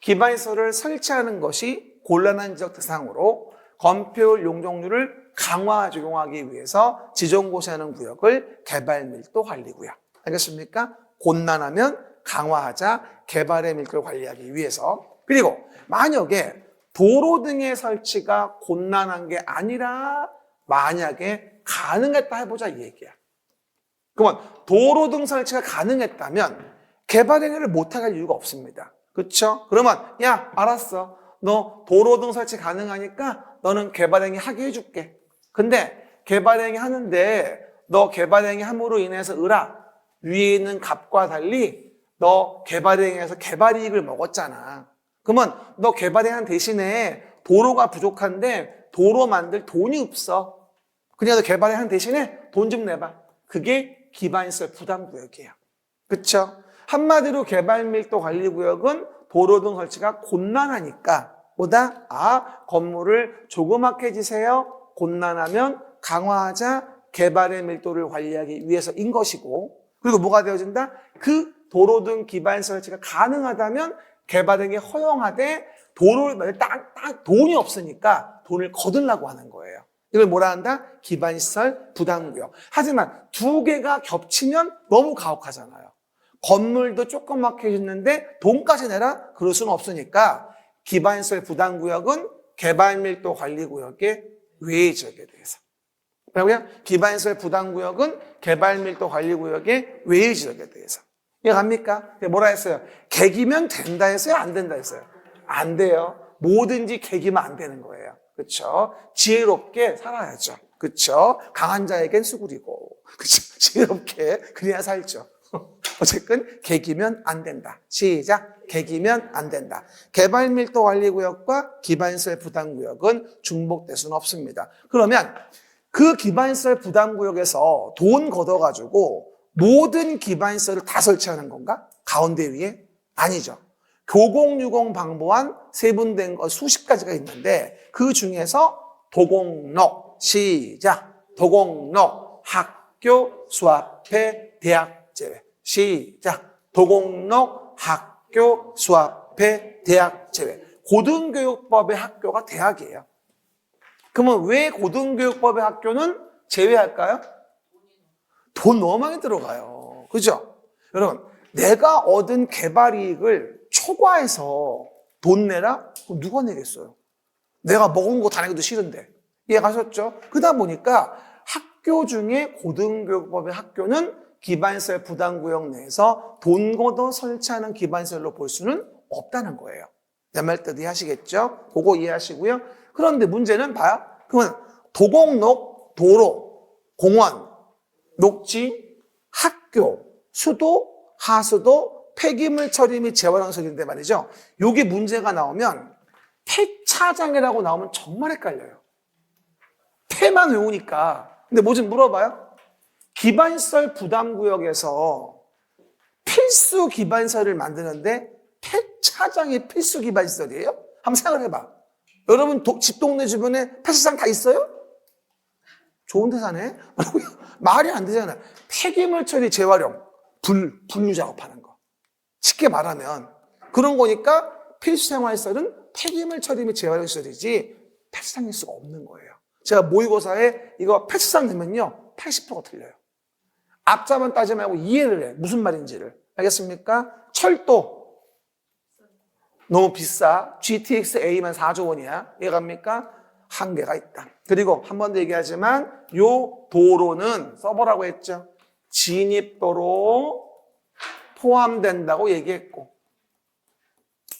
기반시설을 설치하는 것이 곤란한 지역 대상으로 건폐율 용적률을 강화 적용하기 위해서 지정고시하는 구역을 개발밀도 관리구역. 알겠습니까? 곤란하면 강화하자. 개발의 밀도를 관리하기 위해서. 그리고 만약에 도로 등의 설치가 곤란한 게 아니라 만약에 가능했다 해보자 이 얘기야. 그러면 도로 등 설치가 가능했다면 개발 행위를 못하게 할 이유가 없습니다. 그렇죠? 그러면 알았어. 너 도로 등 설치 가능하니까 너는 개발 행위 하게 해줄게. 근데 개발 행위 하는데 너 개발 행위 함으로 인해서 위에 있는 값과 달리 너 개발 행위에서 개발 이익을 먹었잖아. 그러면 너 개발 행위 한 대신에 도로가 부족한데 도로 만들 돈이 없어. 그냥 너 개발 행위 한 대신에 돈 좀 내봐. 그게 기반시설 부담구역이에요. 그렇죠? 한마디로 개발밀도 관리구역은 도로 등 설치가 곤란하니까 건물을 조그맣게 지세요. 곤란하면 강화하자. 개발의 밀도를 관리하기 위해서인 것이고, 그리고 뭐가 되어진다? 그 도로 등 기반시설 설치가 가능하다면 개발 행위 허용하되 도로를 딱 돈이 없으니까 돈을 거둘라고 하는 거예요. 이걸 뭐라 한다? 기반시설 부담구역. 하지만 두 개가 겹치면 너무 가혹하잖아요. 건물도 조그맣게 짓는데 돈까지 내라? 그럴 수는 없으니까 기반시설 부담구역은 개발밀도 관리구역의 외의 지역에 대해서. 그리고요, 기반시설 부담구역은 개발밀도 관리구역의 외의 지역에 대해서. 이해갑니까? 뭐라 했어요? 개기면 된다 했어요? 안 된다 했어요? 안 돼요. 뭐든지 개기면 안 되는 거예요. 그렇죠? 지혜롭게 살아야죠. 그렇죠? 강한 자에겐 수구리고. 그렇죠? 지혜롭게 그래야 살죠. 어쨌든 개기면 안 된다. 시작. 개기면 안 된다. 개발밀도 관리구역과 기반시설 부담구역은 중복될 수는 없습니다. 그러면 그 기반시설 부담구역에서 돈 걷어가지고 모든 기반시설을 다 설치하는 건가? 가운데 위에? 아니죠. 교공유공 방보안 세분된 거 수십 가지가 있는데 그 중에서 도공록, 시작. 도공록, 학교, 수합회, 대학 제외. 시작. 도공록, 학교, 수합회, 대학 제외. 고등교육법의 학교가 대학이에요. 그러면 왜 고등교육법의 학교는 제외할까요? 돈 너무 많이 들어가요. 그죠? 여러분, 내가 얻은 개발 이익을 초과해서 돈 내라? 그럼 누가 내겠어요? 내가 먹은 거 다 내기도 싫은데. 이해가셨죠? 그러다 보니까 학교 중에 고등교육법의 학교는 기반시설 부담구역 내에서 돈고도 설치하는 기반시설로 볼 수는 없다는 거예요. 내 말 뜻 이해하시겠죠? 그거 이해하시고요. 그런데 문제는 봐요. 그러면 도곡록, 도로, 공원, 녹지, 학교, 수도, 하수도, 폐기물 처리 및 재활용설인데 말이죠. 여기 문제가 나오면 폐차장이라고 나오면 정말 헷갈려요. 폐만 외우니까. 근데 뭐 좀 물어봐요. 기반시설 부담구역에서 필수 기반시설을 만드는데 폐차장이 필수 기반시설이에요? 한번 생각을 해봐. 여러분 집 동네 주변에 폐차장 다 있어요? 좋은 데 사네? 말이 안 되잖아요. 폐기물 처리 재활용, 분류 작업하는 거. 쉽게 말하면 그런 거니까 필수 생활시설은 폐기물 처리 및 재활용 시설이지 폐차장일 수가 없는 거예요. 제가 모의고사에 이거 폐차장 내면요 80%가 틀려요. 앞자만 따지 말고 이해를 해. 무슨 말인지를. 알겠습니까? 철도 너무 비싸. GTX-A만 4조 원이야. 이해갑니까? 한계가 있다. 그리고 한 번 더 얘기하지만 요 도로는 써보라고 했죠. 진입도로 포함된다고 얘기했고,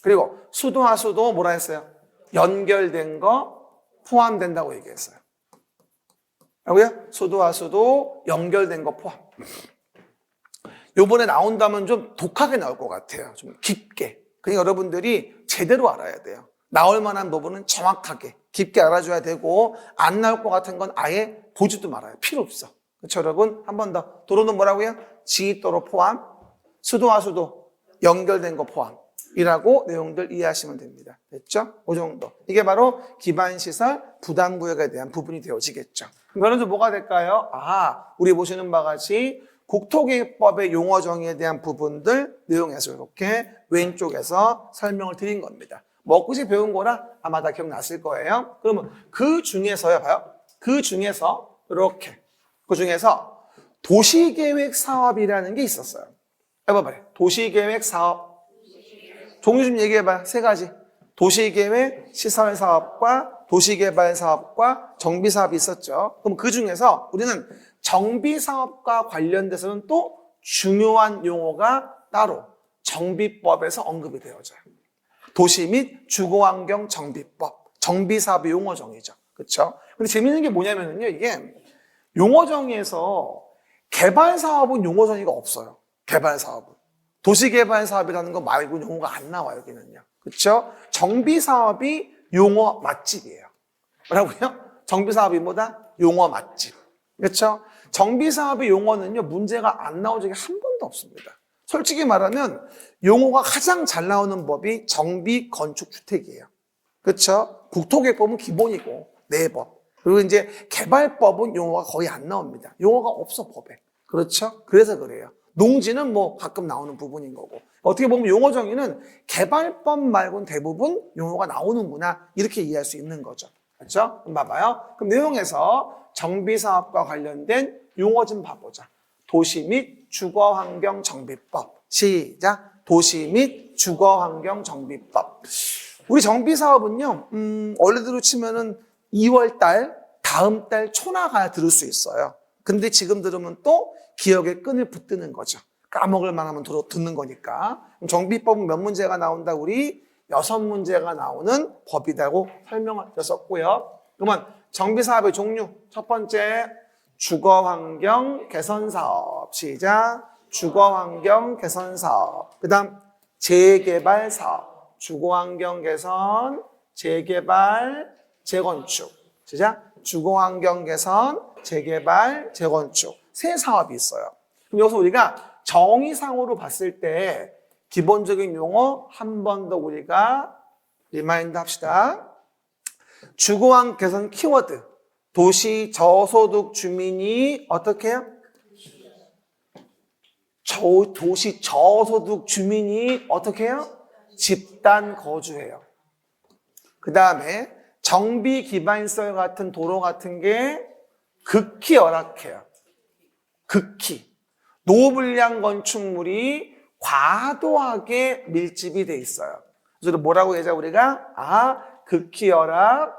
그리고 수도 하수도 뭐라 했어요? 연결된 거 포함된다고 얘기했어요. 라고요? 수도 하수도 연결된 거 포함. 요번에 나온다면 좀 독하게 나올 것 같아요. 좀 깊게. 그러니까 여러분들이 제대로 알아야 돼요. 나올 만한 부분은 정확하게 깊게 알아줘야 되고, 안 나올 것 같은 건 아예 보지도 말아요. 필요 없어. 그렇죠, 여러분? 한 번 더. 도로는 뭐라고요? 지입도로 포함, 수도와 수도 연결된 거 포함이라고 내용들 이해하시면 됩니다. 됐죠? 그 정도. 이게 바로 기반시설 부담구역에 대한 부분이 되어지겠죠. 이거는 좀 뭐가 될까요? 우리 보시는 바와 같이 국토계획법의 용어 정의에 대한 부분들 내용에서 이렇게 왼쪽에서 설명을 드린 겁니다. 뭐 엊그제 배운 거라 아마 다 기억났을 거예요. 그러면 그 중에서요, 봐요. 그 중에서 도시계획 사업이라는 게 있었어요. 해봐봐요. 도시계획 사업. 종류 좀 얘기해봐요. 세 가지. 도시계획, 시설사업과 도시개발사업과 정비사업이 있었죠. 그럼 그 중에서 우리는 정비사업과 관련돼서는 또 중요한 용어가 따로 정비법에서 언급이 되어져요. 도시 및 주거환경 정비법, 정비사업의 용어 정의죠. 그렇죠? 근데 재밌는 게 뭐냐면요, 이게 용어 정의에서 개발사업은 용어 정의가 없어요. 개발사업은. 도시개발사업이라는 거 말고 용어가 안 나와요, 여기는요. 그렇죠? 정비사업이 용어 맛집이에요. 뭐라고요? 정비사업이 뭐다? 용어 맛집. 그렇죠? 정비사업의 용어는요, 문제가 안 나온 적이 한 번도 없습니다. 솔직히 말하면 용어가 가장 잘 나오는 법이 정비, 건축, 주택이에요. 그렇죠? 국토계획법은 기본이고, 내법. 그리고 이제 개발법은 용어가 거의 안 나옵니다. 용어가 없어, 법에. 그렇죠? 그래서 그래요. 농지는 뭐 가끔 나오는 부분인 거고. 어떻게 보면 용어 정의는 개발법 말고는 대부분 용어가 나오는구나. 이렇게 이해할 수 있는 거죠. 그렇죠? 그럼 봐봐요. 그럼 내용에서 정비사업과 관련된 용어 좀 봐보자. 도시 및 주거환경 정비법. 시작. 도시 및 주거환경 정비법. 우리 정비사업은요, 원래대로 치면은 2월 달, 다음 달 초나 가야 들을 수 있어요. 근데 지금 들으면 또 기억에 끈을 붙드는 거죠. 까먹을 만하면 듣는 거니까. 정비법은 몇 문제가 나온다? 우리 6문제가 나오는 법이라고 설명을 드렸었고요. 그러면 정비사업의 종류. 첫 번째, 주거환경 개선사업. 시작. 주거환경 개선사업. 그 다음, 재개발사업. 주거환경 개선, 재개발, 재건축. 시작. 주거환경 개선, 재개발, 재건축. 세 사업이 있어요. 그럼 여기서 우리가 정의상으로 봤을 때 기본적인 용어 한 번 더 우리가 리마인드 합시다. 주거환경 개선 키워드. 도시 저소득 주민이 어떻게 해요? 도시 저소득 주민이 어떻게 해요? 집단 거주해요. 그 다음에 정비 기반시설 같은 도로 같은 게 극히 열악해요. 극히. 노불량 건축물이 과도하게 밀집이 돼 있어요. 그래서 뭐라고 하자 우리가? 극히 열악,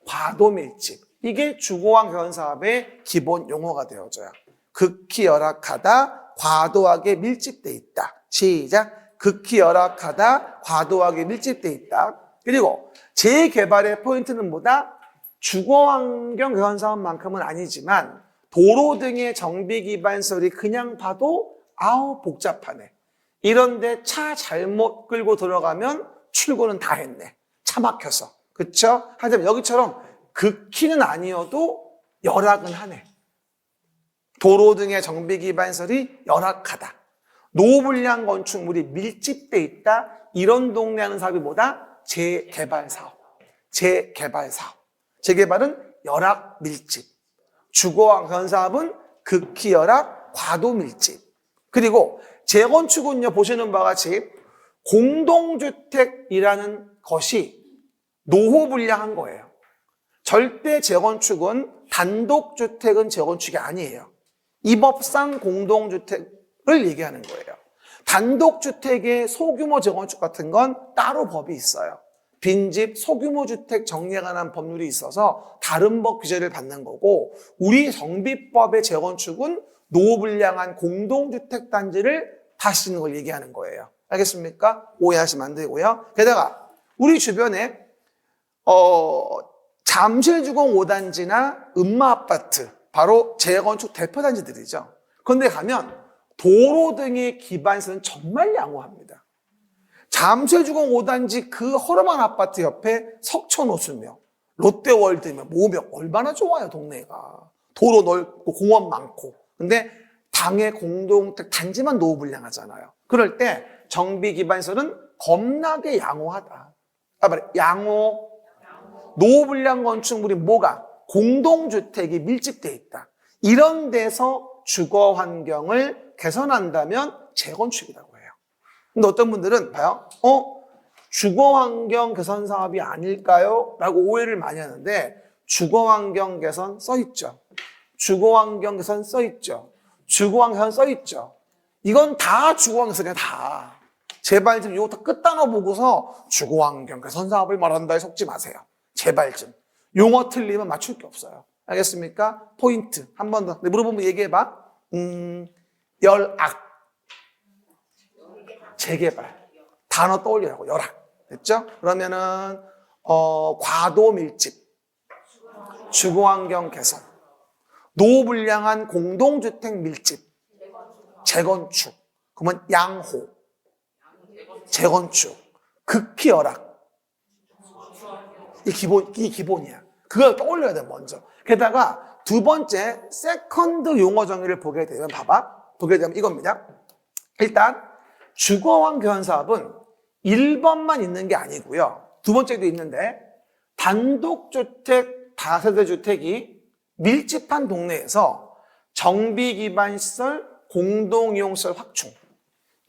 과도 밀집. 이게 주거환경 개선 사업의 기본 용어가 되어져요. 극히 열악하다, 과도하게 밀집돼 있다. 시작. 극히 열악하다, 과도하게 밀집돼 있다. 그리고 재개발의 포인트는 뭐다? 주거환경 개선 사업만큼은 아니지만 도로 등의 정비 기반시설이 그냥 봐도 아우 복잡하네. 이런데 차 잘못 끌고 들어가면 출고는 다 했네. 차 막혀서. 그쵸? 하지만 여기처럼 극히는 아니어도 열악은 하네. 도로 등의 정비 기반시설이 열악하다. 노후불량 건축물이 밀집돼 있다. 이런 동네 하는 사업이 뭐다? 재개발 사업. 재개발 사업. 재개발은 열악 밀집. 주거환경 사업은 극히 열악, 과도 밀집. 그리고 재건축은요, 보시는 바와 같이 공동주택이라는 것이 노후불량한 거예요. 절대 재건축은 단독주택은 재건축이 아니에요. 이 법상 공동주택을 얘기하는 거예요. 단독주택의 소규모 재건축 같은 건 따로 법이 있어요. 빈집 소규모 주택 정리에 관한 법률이 있어서 다른 법 규제를 받는 거고, 우리 정비법의 재건축은 노후불량한 공동주택 단지를 다시는 걸 얘기하는 거예요. 알겠습니까? 오해하시면 안 되고요. 게다가 우리 주변에 잠실주공 5단지나 음마아파트, 바로 재건축 대표 단지들이죠. 그런데 가면 도로 등의 기반시설은 정말 양호합니다. 잠실주공 5단지 그 허름한 아파트 옆에 석촌호수며 롯데월드며 모며 얼마나 좋아요, 동네가. 도로 넓고 공원 많고. 근데 당의 공동주택 단지만 노후불량하잖아요. 그럴 때 정비 기반시설은 겁나게 양호하다. 양호. 노후불량 건축물이 뭐가? 공동주택이 밀집돼 있다. 이런 데서 주거 환경을 개선한다면 재건축이라고 해요. 근데 어떤 분들은 봐요. 주거환경 개선 사업이 아닐까요? 라고 오해를 많이 하는데, 주거환경 개선 써있죠. 주거환경 개선 써있죠. 주거환경 개선 써있죠. 이건 다 주거환경 개선이야, 다. 제발 좀 이거 다 끝단어 보고서 주거환경 개선 사업을 말한다에 속지 마세요. 제발 좀. 용어 틀리면 맞출 게 없어요. 알겠습니까? 포인트. 한 번 더. 물어보면 얘기해봐. 열악. 재개발. 단어 떠올리라고. 열악. 됐죠? 그러면은, 과도 밀집. 주거환경 개선. 노후불량한 공동주택 밀집. 재건축. 그러면 양호. 재건축. 극히 열악. 이 기본이야. 그걸 떠올려야 돼, 먼저. 게다가 두 번째, 세컨드 용어 정의를 보게 되면, 보게 되면 이겁니다. 일단, 주거환경 개선 사업은 1번만 있는 게 아니고요. 두 번째도 있는데, 단독주택, 다세대 주택이 밀집한 동네에서 정비 기반 시설, 공동이용시설 확충.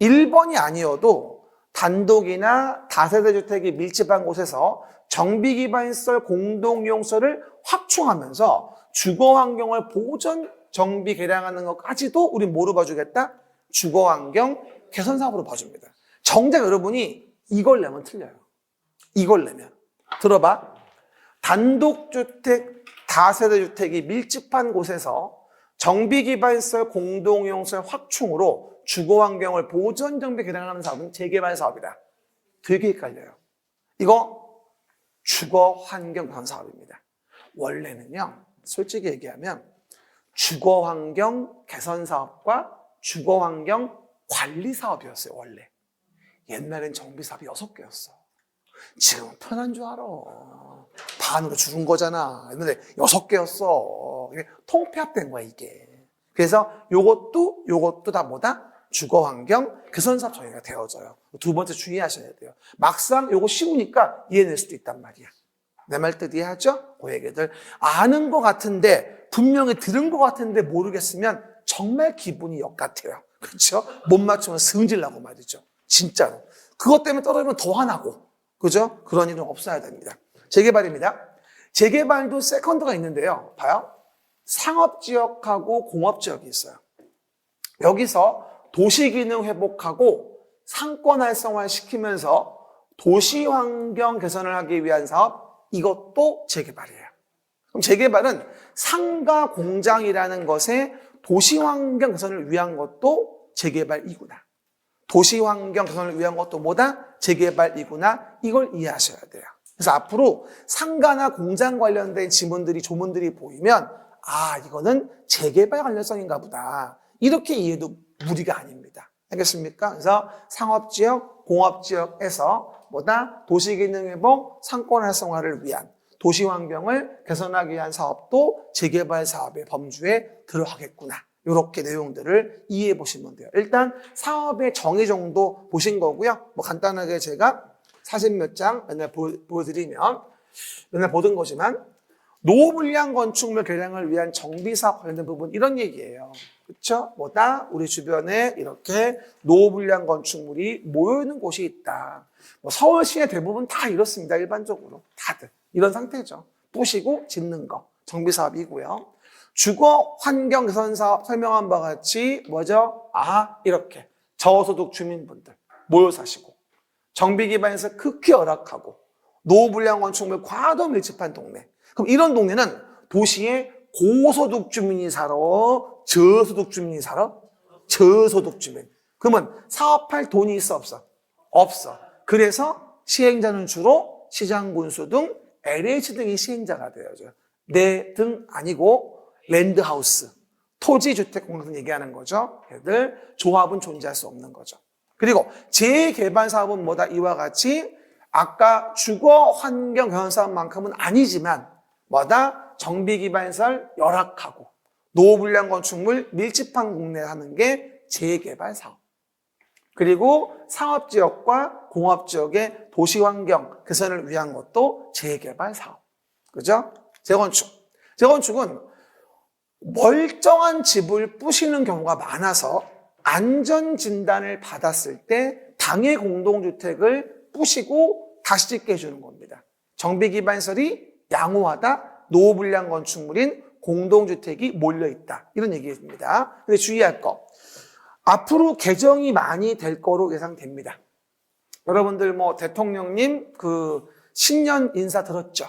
1번이 아니어도 단독이나 다세대 주택이 밀집한 곳에서 정비 기반 시설, 공동이용시설을 확충하면서 주거 환경을 보전, 정비, 개량하는 것까지도 우리 뭐로 봐주겠다? 주거 환경 개선 사업으로 봐줍니다. 정작 여러분이 이걸 내면 틀려요. 이걸 내면. 들어봐. 단독주택, 다세대 주택이 밀집한 곳에서 정비 기반 시설, 공동이용시설 확충으로 주거 환경을 보전, 정비, 개량하는 사업은 재개발 사업이다. 되게 헷갈려요. 이거 주거 환경 개선 사업입니다. 원래는요, 솔직히 얘기하면 주거 환경 개선 사업과 주거 환경 관리 사업이었어요, 원래. 옛날엔 정비 사업이 6개였어. 지금은 편한 줄 알아. 반으로 줄은 거잖아. 옛날에 6개였어. 통폐합된 거야, 이게. 그래서 요것도 다 뭐다? 주거 환경 개선 사업 정의가 되어져요. 두 번째 주의하셔야 돼요. 막상 요거 쉬우니까 이해낼 수도 있단 말이야. 내 말 뜻 이해하죠? 그 얘기들. 아는 것 같은데, 분명히 들은 것 같은데 모르겠으면 정말 기분이 역 같아요. 그렇죠? 못 맞추면 승질 나고 말이죠. 진짜로. 그것 때문에 떨어지면 더 화나고. 그죠? 그런 일은 없어야 됩니다. 재개발입니다. 재개발도 세컨드가 있는데요. 봐요. 상업지역하고 공업지역이 있어요. 여기서 도시기능 회복하고 상권 활성화 시키면서 도시환경 개선을 하기 위한 사업, 이것도 재개발이에요. 그럼 재개발은 상가 공장이라는 것에 도시환경 개선을 위한 것도 재개발이구나. 도시환경 개선을 위한 것도 뭐다? 재개발이구나. 이걸 이해하셔야 돼요. 그래서 앞으로 상가나 공장 관련된 지문들이, 조문들이 보이면 이거는 재개발 관련성인가 보다. 이렇게 이해도 무리가 아닙니다. 알겠습니까? 그래서 상업지역, 공업지역에서 뭐다? 도시기능회복, 상권 활성화를 위한 도시환경을 개선하기 위한 사업도 재개발 사업의 범주에 들어가겠구나. 이렇게 내용들을 이해해 보시면 돼요. 일단 사업의 정의 정도 보신 거고요. 뭐 간단하게 제가 사진 몇 장 맨날 보여드리면 맨날 보던 거지만 노후불량 건축물 개량을 위한 정비사업 관련된 부분 이런 얘기예요. 그렇죠? 뭐다? 우리 주변에 이렇게 노후불량 건축물이 모여있는 곳이 있다. 뭐 서울시의 대부분 다 이렇습니다. 일반적으로 다들 이런 상태죠. 부시고 짓는 거 정비사업이고요. 주거 환경 개선 사업 설명한 바와 같이 뭐죠? 이렇게 저소득 주민분들 모여 사시고 정비 기반에서 극히 열악하고 노후불량 건축물 과도 밀집한 동네. 그럼 이런 동네는 도시에 고소득 주민이 살아, 저소득 주민이 살아? 저소득 주민. 그러면 사업할 돈이 있어 없어? 없어. 그래서 시행자는 주로 시장군수 등 LH 등이 시행자가 되어져요. 내 등 아니고 랜드하우스, 토지주택공단 얘기하는 거죠. 얘들 조합은 존재할 수 없는 거죠. 그리고 재개발 사업은 뭐다? 이와 같이 아까 주거 환경 개선 사업만큼은 아니지만 뭐다? 정비 기반시설 열악하고 노후불량 건축물 밀집한 동네에 하는 게 재개발 사업. 그리고 상업지역과 공업지역의 도시환경 개선을 위한 것도 재개발 사업. 그죠? 재건축. 재건축은 멀쩡한 집을 부시는 경우가 많아서 안전진단을 받았을 때 당해 공동주택을 부시고 다시 짓게 해주는 겁니다. 정비기반시설이 양호하다, 노후불량 건축물인 공동주택이 몰려있다. 이런 얘기입니다. 근데 주의할 거. 앞으로 개정이 많이 될 거로 예상됩니다. 여러분들 뭐 대통령님 신년 인사 들었죠?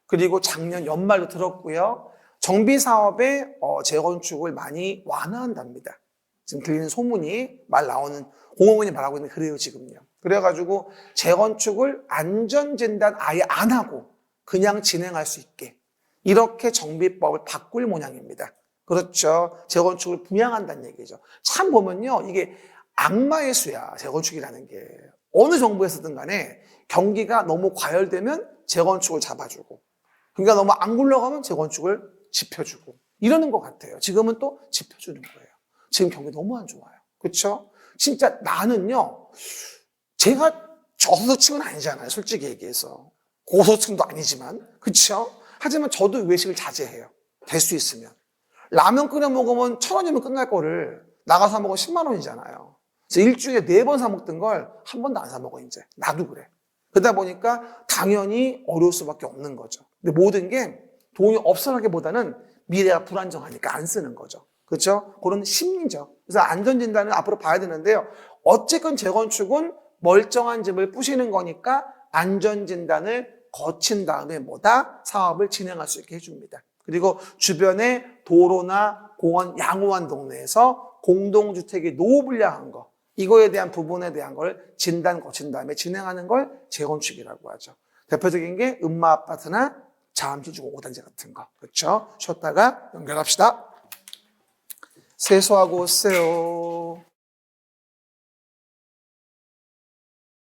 그리고 작년 연말도 들었고요. 정비사업의 재건축을 많이 완화한답니다. 지금 들리는 소문이 말 나오는 공무원이 말하고 있는 그래요 지금요. 그래가지고 재건축을 안전진단 아예 안 하고 그냥 진행할 수 있게 이렇게 정비법을 바꿀 모양입니다. 그렇죠. 재건축을 부양한다는 얘기죠. 참 보면요. 이게 악마의 수야. 재건축이라는 게. 어느 정부에서든 간에 경기가 너무 과열되면 재건축을 잡아주고 경기가 너무 안 굴러가면 재건축을 짚어주고 이러는 것 같아요. 지금은 또 짚어주는 거예요. 지금 경기 너무 안 좋아요. 그렇죠? 진짜 나는요. 제가 저소득층은 아니잖아요. 솔직히 얘기해서. 고소득층도 아니지만. 그렇죠? 하지만 저도 외식을 자제해요. 될 수 있으면. 라면 끓여 먹으면 1,000원이면 끝날 거를 나가서 먹으면 10만 원이잖아요. 그래서 일주일에 4번 사 먹던 걸 한 번도 안 사 먹어 이제. 나도 그래. 그러다 보니까 당연히 어려울 수밖에 없는 거죠. 근데 모든 게 돈이 없어라기보다는 미래가 불안정하니까 안 쓰는 거죠. 그렇죠? 그런 심리죠. 그래서 안전진단은 앞으로 봐야 되는데요. 어쨌건 재건축은 멀쩡한 집을 부시는 거니까 안전진단을 거친 다음에 뭐다? 사업을 진행할 수 있게 해줍니다. 그리고 주변에 도로나 공원 양호한 동네에서 공동주택이 노후불량한 거 이거에 대한 부분에 대한 걸 진단 거친 다음에 진행하는 걸 재건축이라고 하죠. 대표적인 게 음마아파트나 자암시주공 5단지 같은 거. 그렇죠? 쉬었다가 연결합시다. 세수하고 오세요.